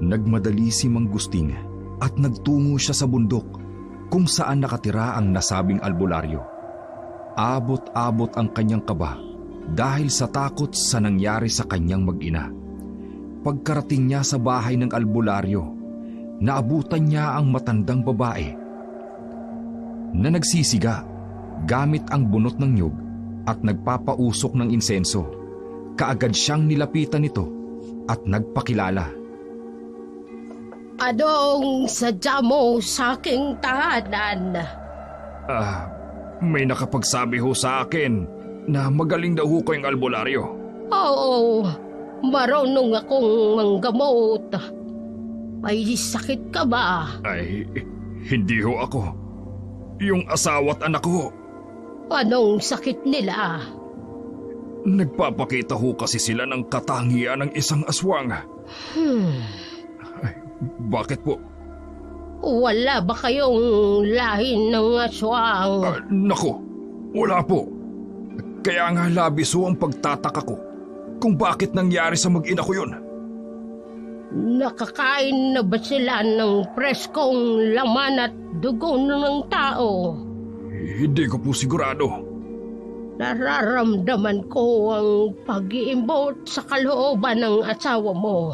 Nagmadali si Mang Gusting at nagtungo siya sa bundok kung saan nakatira ang nasabing albularyo. Abot-abot ang kanyang kaba dahil sa takot sa nangyari sa kanyang mag-ina. Pagkarating niya sa bahay ng albularyo, naabutan niya ang matandang babae na nagsisiga gamit ang bunot ng nyug at nagpapausok ng insenso. Kaagad siyang nilapitan nito at nagpakilala. Anong sadya mo sa aking tahanan? May nakapagsabi ho sa akin na magaling daw ho kayong albularyo. Oo, marunong akong manggamot. May sakit ka ba? Ay, hindi ho ako. Yung asawa at anak ko. Anong sakit nila? Nagpapakita ho kasi sila ng katangian ng isang aswang. Ay, bakit po? Wala ba kayong lahi ng aswang? Naku, wala po. Kaya nga labis ho ang pagtataka ko kung bakit nangyari sa mag-ina ko yun. Nakakain na ba sila ng preskong laman at dugo ng tao? Hindi ko po sigurado. Nararamdaman ko ang pag-iimbot sa kalooban ng asawa mo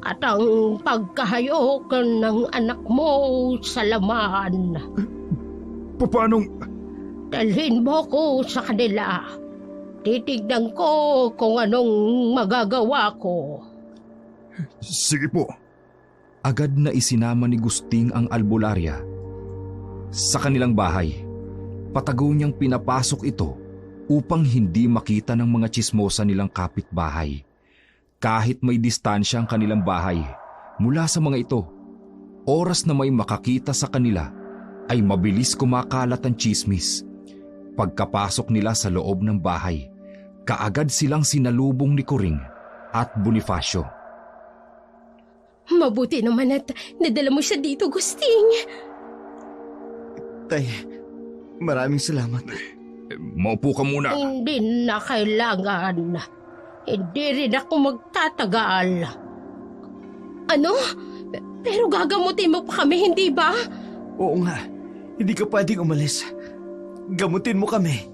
at ang pagkahayok ng anak mo sa laman. Paanong? Dalhin mo ko sa kanila. Titignan ko kung anong magagawa ko. Sige po. Agad na isinama ni Gusting ang albularya sa kanilang bahay. Patago niyang pinapasok ito upang hindi makita ng mga tsismosa nilang kapitbahay. Kahit may distansya ang kanilang bahay mula sa mga ito, oras na may makakita sa kanila ay mabilis kumakalat ang tsismis. Pagkapasok nila sa loob ng bahay, kaagad silang sinalubong ni Kuring at Bonifacio. Mabuti naman at nadala mo siya dito, Gusting. Tay, maraming salamat. Maupo ka muna. Hindi na kailangan. Hindi rin ako magtatagal. Ano? Pero gagamutin mo pa kami, hindi ba? Oo nga, hindi ka pwedeng umalis. Gamutin mo kami.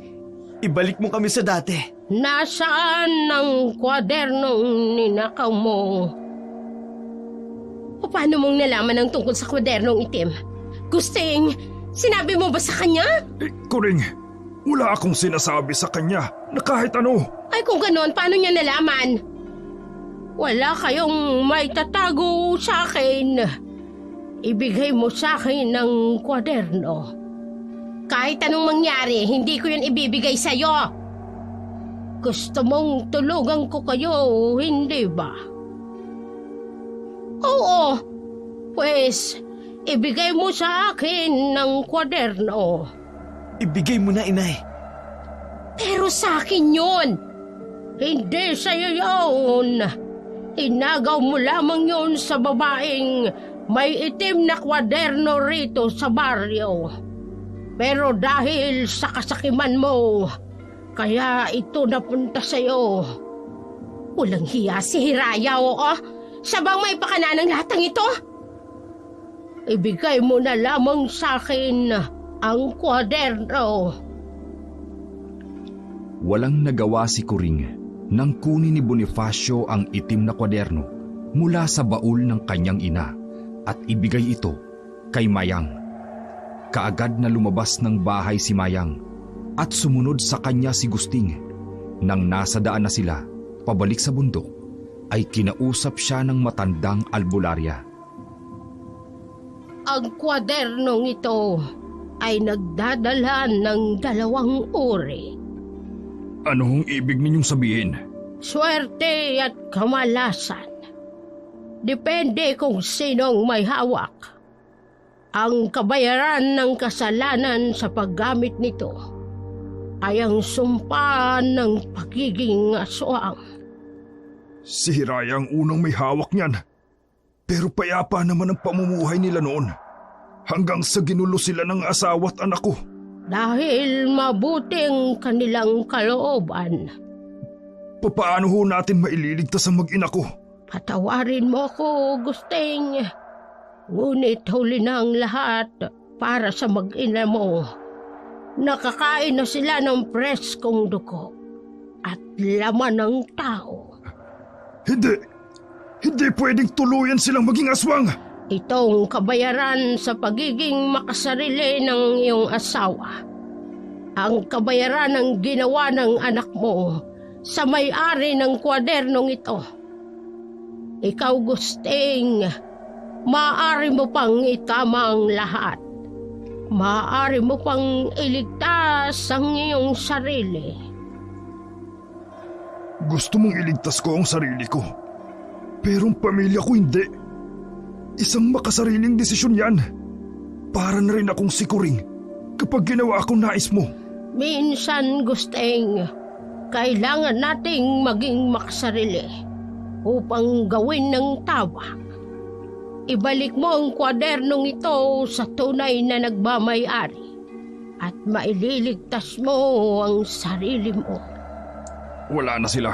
Ibalik mo kami sa dati. Nasaan ang kwadernong ninakaw mo? O paano mong nalaman ang tungkol sa kwadernong itim? Gusting, sinabi mo ba sa kanya? Kuring, wala akong sinasabi sa kanya na kahit ano. Ay kung ganon, paano niya nalaman? Wala kayong may tatago sa akin. Ibigay mo sa akin ng kwaderno. Kahit anong mangyari, hindi ko yun ibibigay sa'yo. Gusto mong tulungan ko kayo, hindi ba? Oo, pues ibigay mo sa akin ng kwaderno. Ibigay mo na, inay. Pero sa akin yun. Hindi sa'yo yun. Inagaw mo lamang yun sa babaeng may itim na kwaderno rito sa baryo. Pero dahil sa kasakiman mo, kaya ito napunta sa'yo. Walang hiya si Hiraya, oo. Siya bang may pakana ng lahat ng ito? Ibigay mo na lamang sa akin ang kwaderno. Walang nagawa si Kuring nang kunin ni Bonifacio ang itim na kwaderno mula sa baul ng kanyang ina at ibigay ito kay Mayang. Kaagad na lumabas ng bahay si Mayang at sumunod sa kanya si Gusting. Nang nasa daan na sila, pabalik sa bundok, ay kinausap siya ng matandang albularya. Ang kwadernong ito ay nagdadala ng 2 uri. Anong ibig ninyong sabihin? Swerte at kamalasan. Depende kung sinong may hawak. Ang kabayaran ng kasalanan sa paggamit nito ay ang sumpa ng pagiging aswang. Si Hiraya ang unang may hawak niyan. Pero payapa naman ang pamumuhay nila noon. Hanggang sa ginulo sila ng asawa at anak ko. Dahil mabuting kanilang kalooban. Paano ho natin maililigtas ang mag-ina ko? Patawarin mo ko, Gusting. Ngunit huli na ang lahat para sa mag-ina mo. Nakakain na sila ng preskong dugo at laman ng tao. Hindi pwedeng tuluyan silang maging aswang. Itong kabayaran sa pagiging makasarili ng iyong asawa. Ang kabayaran ng ginawa ng anak mo sa may-ari ng kwadernong ito. Ikaw, Gusting, maaari mo pang itama ang lahat. Maaari mo pang iligtas ang iyong sarili. Gusto mong iligtas ko ang sarili ko. Pero ang pamilya ko hindi. Isang makasariling desisyon yan. Para na rin akong sikuring kapag ginawa akong nais mo. Minsan, Gusting, kailangan nating maging makasarili upang gawin ng tama. Ibalik mo ang kwadernong ito sa tunay na nagmamay-ari at maililigtas mo ang sarili mo. Wala na sila.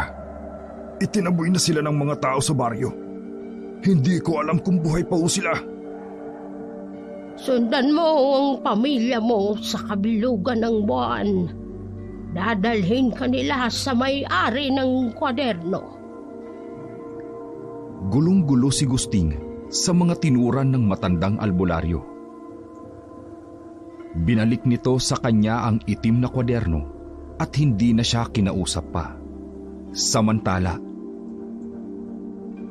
Itinaboy na sila ng mga tao sa baryo. Hindi ko alam kung buhay pa o sila. Sundan mo ang pamilya mo sa kabilugan ng buwan. Dadalhin ka nila sa may-ari ng kwaderno. Gulong-gulo si Gusting sa mga tinuran ng matandang albularyo. Binalik nito sa kanya ang itim na kwaderno at hindi na siya kinausap pa. Samantala,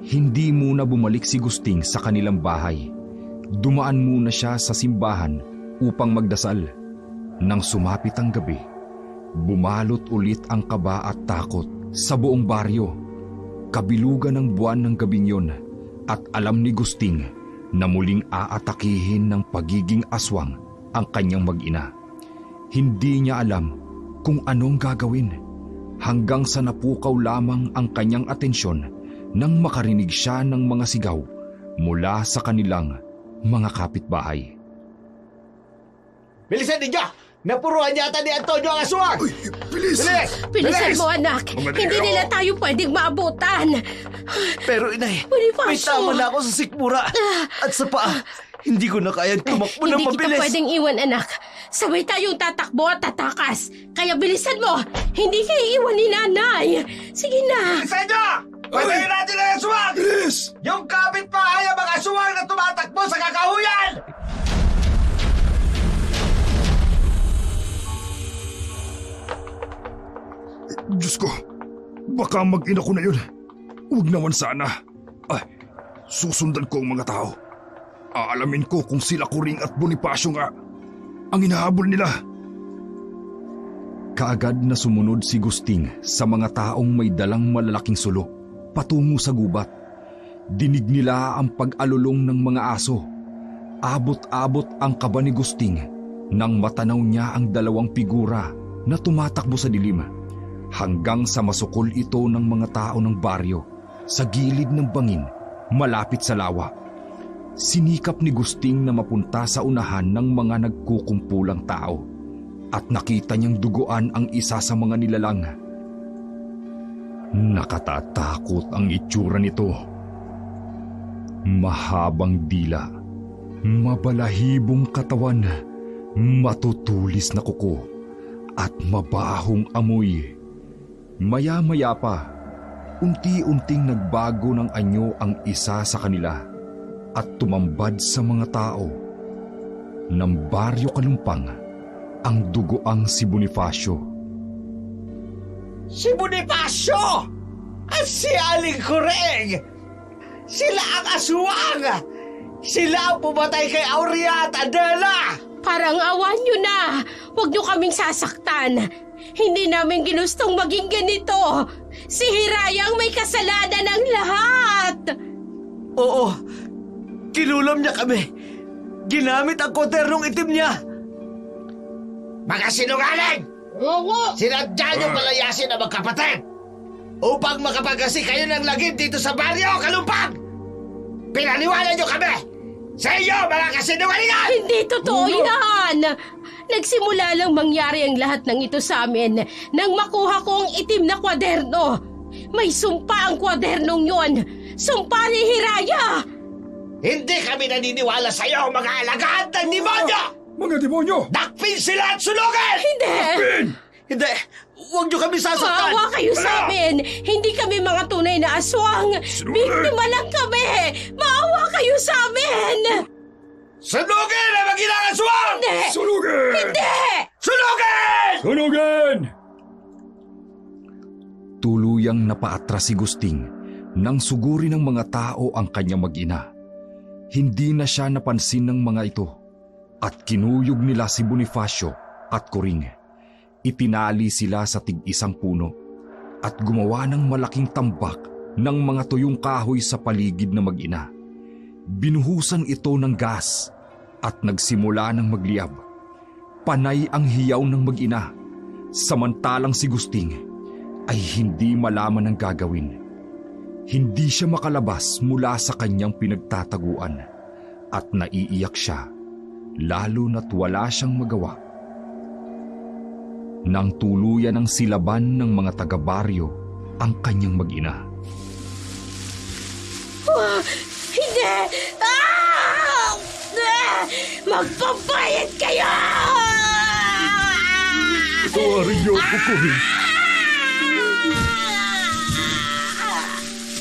hindi muna bumalik si Gusting sa kanilang bahay. Dumaan muna siya sa simbahan upang magdasal. Nang sumapit ang gabi, bumalot ulit ang kaba at takot sa buong baryo. Kabilugan ng buwan ng gabing yon at alam ni Gusting na muling aatakihin ng pagiging aswang ang kanyang mag-ina. Hindi niya alam kung anong gagawin hanggang sa napukaw lamang ang kanyang atensyon nang makarinig siya ng mga sigaw mula sa kanilang mga kapitbahay. Bilisan ninyo! Napuruan yata ni Antonio ang aswang! Uy, bilis! Bilisan mo, anak. Hindi nila tayo pwedeng maabutan. Pero inay, Bonifacio! may tama na ako sa sikmura at sa paa. Hindi ko na kayang tumakbo ng Hindi kita mabilis. pwedeng iwan, anak. Sabay tayong tatakbo at tatakas. Kaya bilisan mo. Hindi kayo iwan ni nanay. Sige na. Bilisan nyo! Patayin natin ang aswang! Bilis! Yung kapitbahay ang mga aswang na tumatakbo sa kakahuyan! Diyos ko, baka mag-ina ko na yun. Huwag naman sana. Ay, susundan ko ang mga tao. Aalamin ko kung sila Kuring at Bonifacio nga ang hinahabol nila. Kaagad na sumunod si Gusting sa mga taong may dalang malalaking sulok patungo sa gubat. Dinig nila ang pag-alulong ng mga aso. Abot-abot ang kaba ni Gusting nang matanaw niya ang 2 figura na tumatakbo sa dilim. Hanggang sa masukol ito ng mga tao ng baryo sa gilid ng bangin malapit sa lawa. Sinikap ni Gusting na mapunta sa unahan ng mga nagkukumpulang tao at nakita niyang duguan ang isa sa mga nilalang. Nakatatakot ang itsura nito. Mahabang dila, mabalahibong katawan, matutulis na kuko at mabahong amoy. Maya-maya pa, unti-unting nagbago ng anyo ang isa sa kanila at tumambad sa mga tao. Ng Baryo Kalumpang ang dugoang si Bonifacio. Si Bonifacio! At si Aling Kureng! Sila ang aswang! Sila ang pumatay kay Aurea at Adela! Parang awan nyo na. Huwag nyo kaming sasaktan. Hindi namin ginustong maging ganito. Si Hiraya ang may kasalanan ng lahat. Oo, kinulam niya kami. Ginamit ang kwaternong itim niya. Mga sinungaling! Sinadya niyong palayasin ang magkapatid upang makapagasi kayo ng lagim dito sa Baryo Kalumpang! Pinaniwala niyo kami! Sa inyo, mga kasinungalingan! Hindi totoo yan. Nagsimula lang mangyari ang lahat ng ito sa amin nang makuha ko ang itim na kwaderno. May sumpa ang kwadernong yon. Sumpa ni Hiraya. Hindi kami naniniwala sa iyo, mga alagad ng demonyo! Mga demonyo! Dakpin sila at sunugin! Hindi. Hindi, huwag niyo kami sasaktan. Maawa kayo sa amin. Hindi kami mga tunay na aswang. Biktima lang kami. Maawa kayo sa amin. Sunugin ang mag-inang aswang! Hindi. Sunugin! Hindi. Sunugin! Sunugin! Tuluyang napaatras si Gusting nang suguri ng mga tao ang kanyang mag-ina. Hindi na siya napansin ng mga ito at kinuyog nila si Bonifacio at Kuring. Itinali sila sa tig-isang puno at gumawa ng malaking tambak ng mga tuyong kahoy sa paligid na mag-ina. Binuhusan ito ng gas at nagsimula ng magliyab. Panay ang hiyaw ng mag-ina, samantalang si Gusting ay hindi malaman ang gagawin. Hindi siya makalabas mula sa kanyang pinagtataguan at naiiyak siya, lalo na't wala siyang magawa. Nang tuluyan ng silaban ng mga taga-baryo ang kanyang mag-ina. Hindi. Magbabayad kayo. Patawarin niyo ako, Kuring.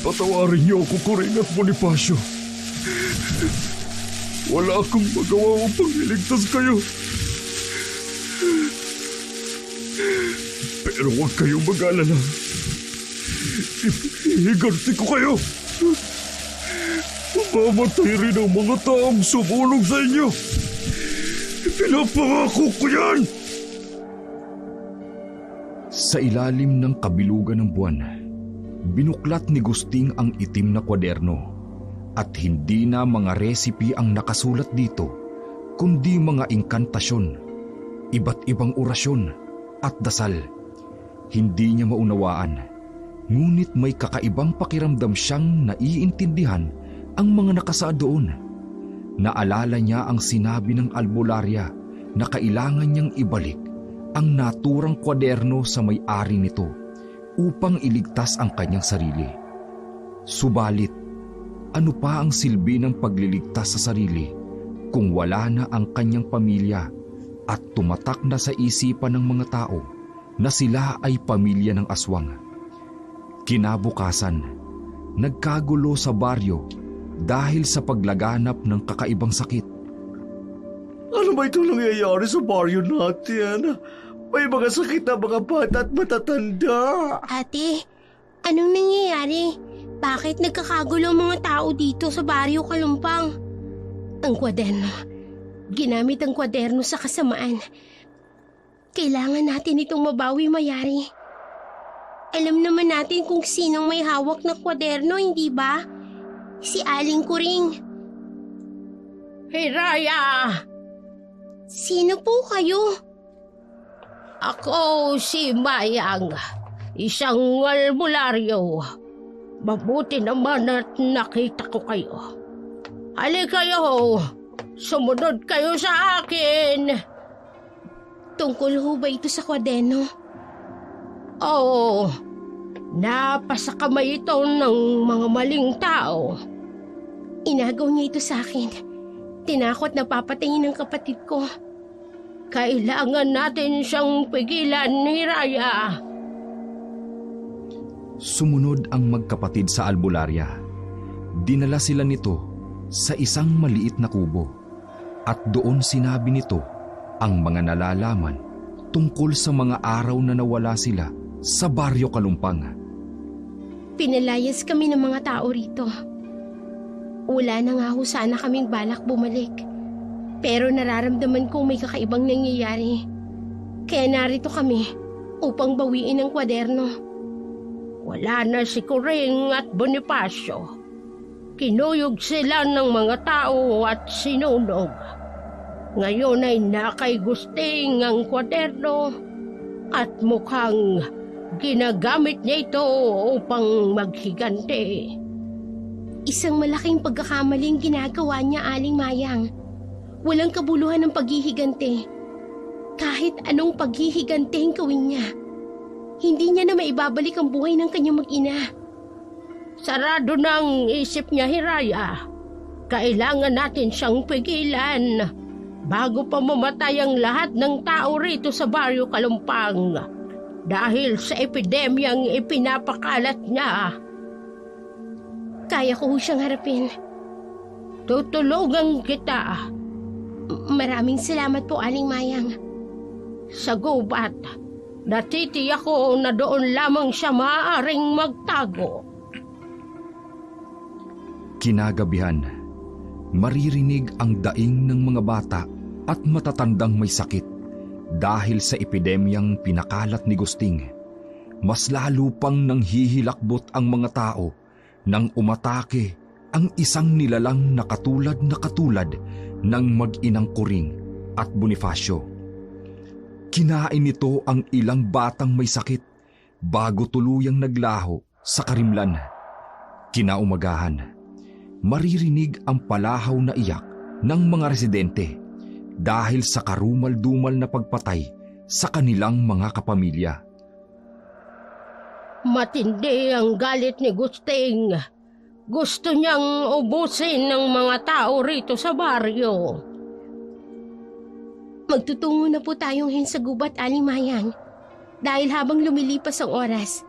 Patawarin niyo ako, Kuring at Bonifacio. Wala akong magawa upang iligtas kayo. Pero huwag kayong mag-alala. Hihiganti ko kayo. Mamatay rin ang mga taong sumulong sa inyo. Pinapangako ko yan! Sa ilalim ng kabilugan ng buwan, binuklat ni Gusting ang itim na kwaderno at hindi na mga recipe ang nakasulat dito, kundi mga inkantasyon, iba't ibang orasyon at dasal. Hindi niya maunawaan, ngunit may kakaibang pakiramdam siyang naiintindihan ang mga nakasaad doon. Naalala niya ang sinabi ng albularya na kailangan niyang ibalik ang naturang kwaderno sa may-ari nito upang iligtas ang kanyang sarili. Subalit, ano pa ang silbi ng pagliligtas sa sarili kung wala na ang kanyang pamilya at tumatak na sa isipan ng mga tao na sila ay pamilya ng aswang? Kinabukasan, nagkagulo sa baryo dahil sa paglaganap ng kakaibang sakit. Ano ba ito nangyayari sa baryo natin? May mga sakit na mga bata at matatanda. Ate, anong nangyayari? Bakit nagkakagulo ang mga tao dito sa Baryo Kalumpang? Ang kwaderno. Ginamit ang kwaderno sa kasamaan. Kailangan natin itong mabawi, Mayari. Alam naman natin kung sinong may hawak na kwaderno, hindi ba? Si Aling Kuring. Hiraya! Sino po kayo? Ako si Mayang, isang albularyo. Mabuti naman at nakita ko kayo. Halika kayo! Sumunod kayo sa akin! Tungkol ho ba ito sa kwaderno? Oo. Napasakamay ito ng mga maling tao. Inagaw niya ito sa akin. Tinakot na papatayin ng kapatid ko. Kailangan natin siyang pigilan ni Raya. Sumunod ang magkapatid sa albularya. Dinala sila nito sa isang maliit na kubo at doon sinabi nito ang mga nalalaman tungkol sa mga araw na nawala sila sa Baryo Kalumpang. Pinalayas kami ng mga tao rito. Wala na nga ho sana kaming balak bumalik. Pero nararamdaman kong may kakaibang nangyayari. Kaya narito kami upang bawiin ang kwaderno. Wala na si Kuring at Bonifacio. Kinuyog sila ng mga tao at sinunog. Ngayon ay nakay Gusting ang kwaderno at mukhang ginagamit niya ito upang maghigante. Isang malaking pagkakamaling ginagawa niya, Aling Mayang. Walang kabuluhan ng paghihigante. Kahit anong paghihigante ang gawin niya, hindi niya na maibabalik ang buhay ng kanyang mag-ina. Sarado ng isip niya, Hiraya. Kailangan natin siyang pigilan bago pa mamatay ang lahat ng tao rito sa Baryo Kalumpang dahil sa epidemyang ipinapakalat niya. Kaya ko siyang harapin. Tutulungan kita. Maraming salamat po, Aling Mayang. Sa gubat, natitiyak ko na doon lamang siya maaaring magtago. Kinagabihan, maririnig ang daing ng mga bata at matatandang may sakit dahil sa epidemyang pinakalat ni Gusting. Mas lalo pang nanghihilakbot ang mga tao nang umatake ang isang nilalang na katulad ng mag-inang Kuring at Bonifacio. Kinain nito ang ilang batang may sakit bago tuluyang naglaho sa karimlan. Kinaumagahan, maririnig ang palahaw na iyak ng mga residente dahil sa karumal-dumal na pagpatay sa kanilang mga kapamilya. Matindi ang galit ni Gusting. Gusto niyang ubusin ng mga tao rito sa baryo. Magtutungo na po tayo ngayon sa gubat, Aling Mayang. Dahil habang lumilipas ang oras,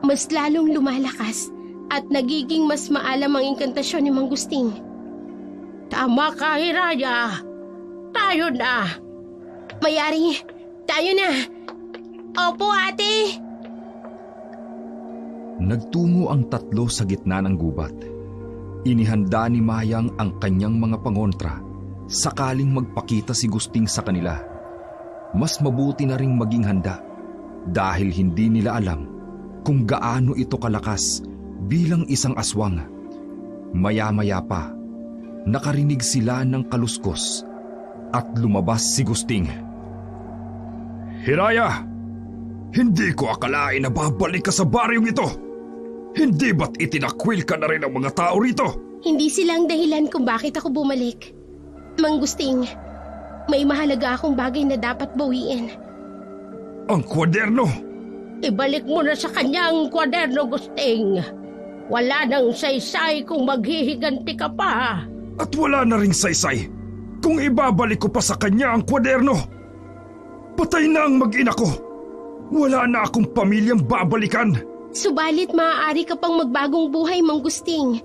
mas lalong lumalakas at nagiging mas maalam ang inkantasyon ni Mang Gusting. Tama ka, Hiraya. Tayo na. Mayari, tayo na. Opo, ate. Nagtungo ang tatlo sa gitna ng gubat. Inihanda ni Mayang ang kanyang mga pangontra sakaling magpakita si Gusting sa kanila. Mas mabuti na ring maging handa dahil hindi nila alam kung gaano ito kalakas bilang isang aswang. Maya-maya pa, nakarinig sila ng kaluskos at lumabas si Gusting. Hiraya! Hindi ko akalain na babalik ka sa baryong ito! Hindi ba't itinakwil ka na rin ang mga tao rito? Hindi silang dahilan kung bakit ako bumalik. Mang Gusting, may mahalaga akong bagay na dapat bawiin. Ang kwaderno! Ibalik mo na sa kanya ang kwaderno, Gusting. Wala nang saysay kung maghihiganti ka pa. At wala na ring saysay kung ibabalik ko pa sa kanya ang kwaderno. Patay na ang mag-ina ko. Wala na akong pamilyang babalikan. Subalit maaari ka pang magbagong buhay, Mang Gusting.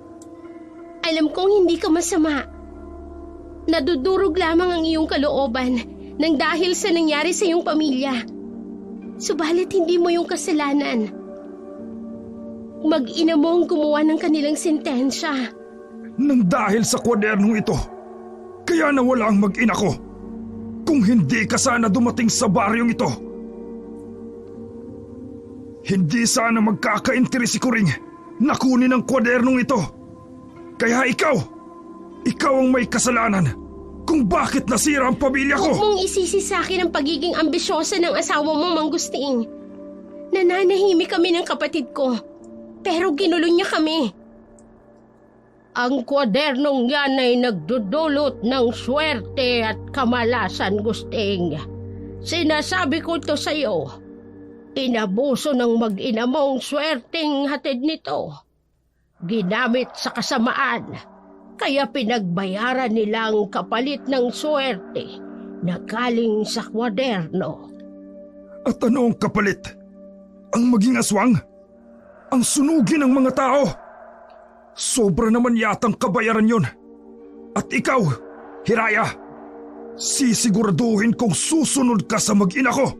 Alam kong hindi ka masama. Nadudurog lamang ang iyong kalooban nang dahil sa nangyari sa iyong pamilya. Subalit hindi mo yung kasalanan. Mag-ina mo ang gumawa ng kanilang sentensya. Nang dahil sa kwadernong ito, kaya nawala ang mag-ina ko. Kung hindi ka sana dumating sa baryong ito, hindi sana magkakainteres si Kuring na kunin ang kwadernong ito. Kaya ikaw ang may kasalanan kung bakit nasira ang pamilya ko. Huwag mong isisi sa akin ang pagiging ambisyosa ng asawa mo, Mang Gusting. Nananahimik kami ng kapatid ko, pero ginulo niya kami. Ang totoo Ang kwadernong yan ay nagdudulot ng swerte at kamalasan, Gusting. Sinasabi ko to sa iyo. Inabuso ng mag-ina mong swerteng hatid nito. Ginamit sa kasamaan, kaya pinagbayaran nilang kapalit ng swerte na galing sa kwaderno. At ano ang kapalit? Ang maging aswang? Ang sunugin ng mga tao? Sobra naman yatang kabayaran yon. At ikaw, Hiraya, sisiguraduhin kong susunod ka sa mag-ina ko.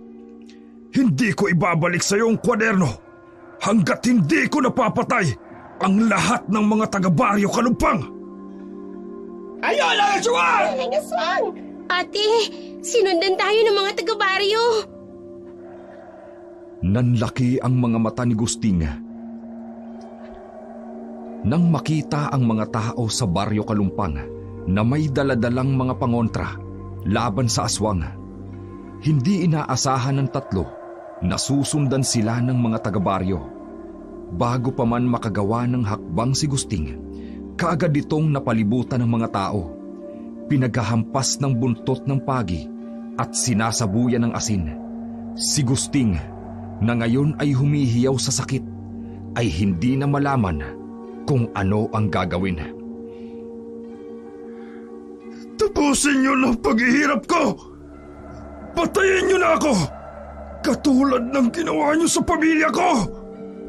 Hindi ko ibabalik sa iyo ang kwaderno hanggat hindi ko napapatay ang lahat ng mga taga-baryo Kalumpang. Ayun ang aswang! Ang aswang! Ate, sinundan tayo ng mga taga-baryo. Nanlaki ang mga mata ni Gusting nang makita ang mga tao sa baryo Kalumpang na may daladalang mga pangontra laban sa aswang. Hindi inaasahan ng tatlo na susundan sila ng mga taga-baryo. Bago pa man makagawa ng hakbang si Gusting, kaagad itong napalibutan ng mga tao. Pinaghahampas ng buntot ng pagi at sinasabuyan ng asin. Si Gusting, na ngayon ay humihiyaw sa sakit, ay hindi na malaman kung ano ang gagawin. Tapusin niyo ng paghihirap ko! Patayin niyo na ako! Katulad ng ginawa niyo sa pamilya ko!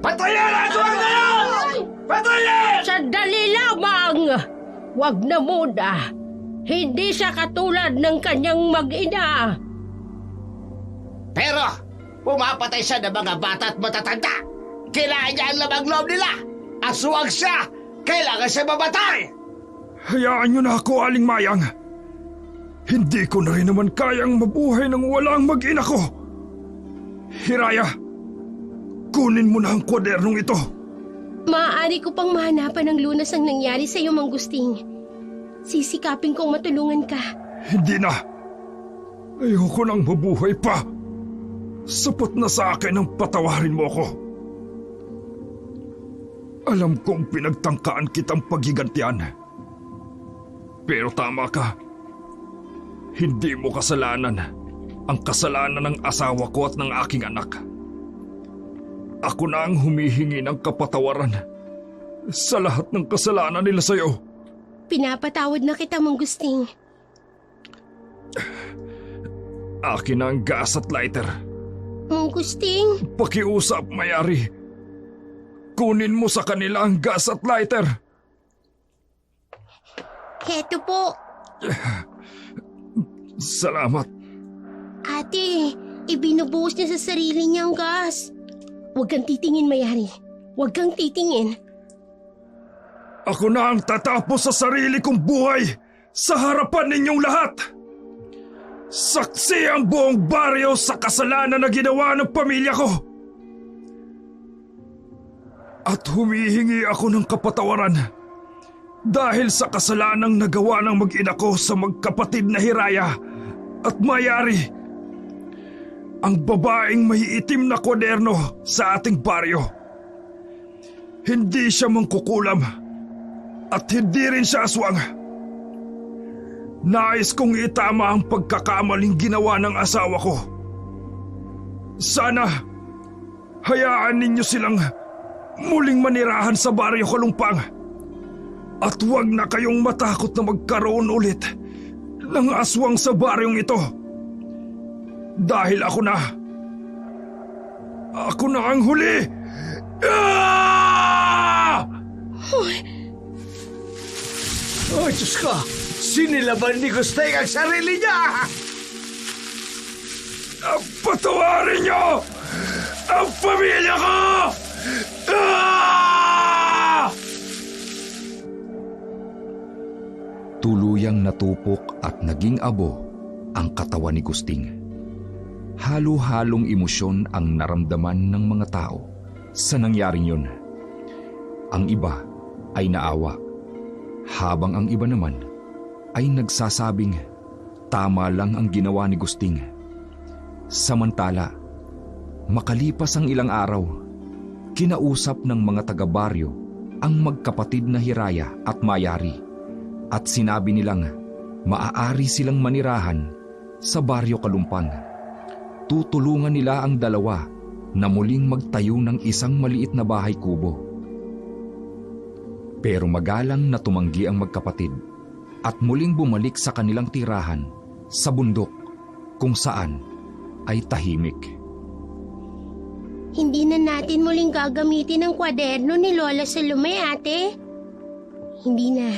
Patayin ang aswang na yan! Patayin! Sandali lamang! Wag na muna. Hindi siya katulad ng kanyang mag-ina. Pero, pumapatay siya ng mga bata at matatanda. Kailangan niya ang lamang loob nila. Aswang siya! Kailangan siya mamatay! Hayaan niyo na ako, Aling Mayang. Hindi ko na rin naman kayang mabuhay ng walang mag-ina ko. Hiraya, kunin mo na ang kwadernong ito. Maaari ko pang mahanapan ng lunas ang nangyari sa iyo, Mang Gusting. Sisikapin kong matulungan ka. Hindi na. Ayoko nang mabuhay pa. Sapat na sa akin ang patawarin mo ko. Alam kong pinagtangkaan kitang paghigantian. Pero tama ka. Hindi mo kasalanan ang kasalanan ng asawa ko at ng aking anak. Ako na ang humihingi ng kapatawaran sa lahat ng kasalanan nila sa iyo. Pinapatawad na kita, Mang Gusting. Akin na ang gas at lighter. Mang Gusting? Pakiusap, Mayari. Kunin mo sa kanila ang gas at lighter. Heto po. Salamat. Ate, ibinubuhos niya sa sarili niyang gas. Huwag kang titingin, Mayari. Huwag kang titingin. Ako na ang tatapos sa sarili kong buhay sa harapan ninyong lahat. Saksi ang buong baryo sa kasalanan na ginawa ng pamilya ko. At humihingi ako ng kapatawaran dahil sa kasalanang nagawa ng mag-ina ko sa magkapatid na Hiraya at Mayari. Ang babaeng may itim na kwaderno sa ating baryo. Hindi siya mangkukulam at hindi rin siya aswang. Nais kong itama ang pagkakamaling ginawa ng asawa ko. Sana hayaan ninyo silang muling manirahan sa baryo Kalumpang at huwag na kayong matakot na magkaroon ulit ng aswang sa baryong ito. Dahil ako na ang huli! Ah! Oh, Diyos ko! Sinilaban ni Gusting ang sarili niya! Patawarin niyo ang pamilya ko! Ah! Tuluyang natupok at naging abo ang katawan ni Gusting. Halo-halong emosyon ang naramdaman ng mga tao sa nangyaring yun. Ang iba ay naawa, habang ang iba naman ay nagsasabing tama lang ang ginawa ni Gusting. Samantala, makalipas ang ilang araw, kinausap ng mga taga-baryo ang magkapatid na Hiraya at Mayari at sinabi nilang maaari silang manirahan sa Baryo Kalumpang. Tutulungan nila ang dalawa na muling magtayo ng isang maliit na bahay kubo. Pero magalang na tumanggi ang magkapatid at muling bumalik sa kanilang tirahan sa bundok kung saan ay tahimik. Hindi na natin muling gagamitin ang kwaderno ni Lola Salome, ate. Hindi na.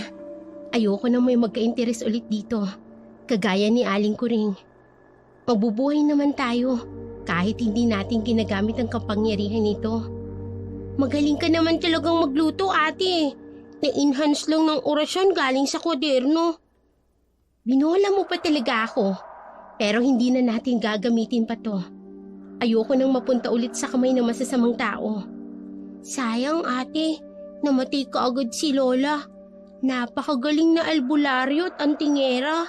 Ayoko na may magka-interes ulit dito. Kagaya ni Aling Kuring. Magbubuhay naman tayo kahit hindi natin ginagamit ang kapangyarihan nito. Magaling ka naman talagang magluto, ate. Na-enhance lang ng orasyon galing sa kwaderno. Binola mo pa talaga ako. Pero hindi na natin gagamitin pa to. Ayoko nang mapunta ulit sa kamay ng masasamang tao. Sayang, ate. Namatay ka agad si Lola. Napakagaling na albularyo at antingera.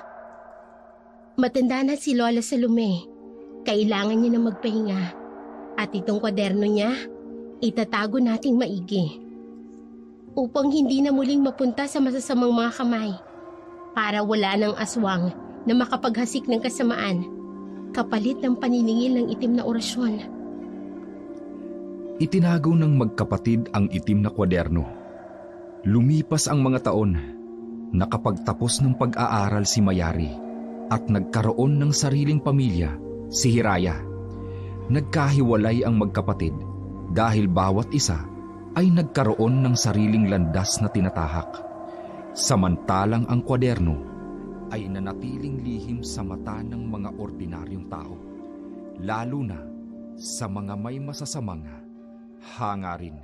Matanda na si Lola Salome. Kailangan niya na magpahinga. At itong kwaderno niya, itatago nating maigi. Upang hindi na muling mapunta sa masasamang mga kamay. Para wala ng aswang na makapaghasik ng kasamaan, kapalit ng paniningil ng itim na orasyon. Itinago ng magkapatid ang itim na kwaderno. Lumipas ang mga taon, nakapagtapos ng pag-aaral si Mayari at nagkaroon ng sariling pamilya si Hiraya. Nagkahiwalay ang magkapatid dahil bawat isa ay nagkaroon ng sariling landas na tinatahak. Samantalang ang kwaderno ay nanatiling lihim sa mata ng mga ordinaryong tao, lalo na sa mga may masasamang hangarin.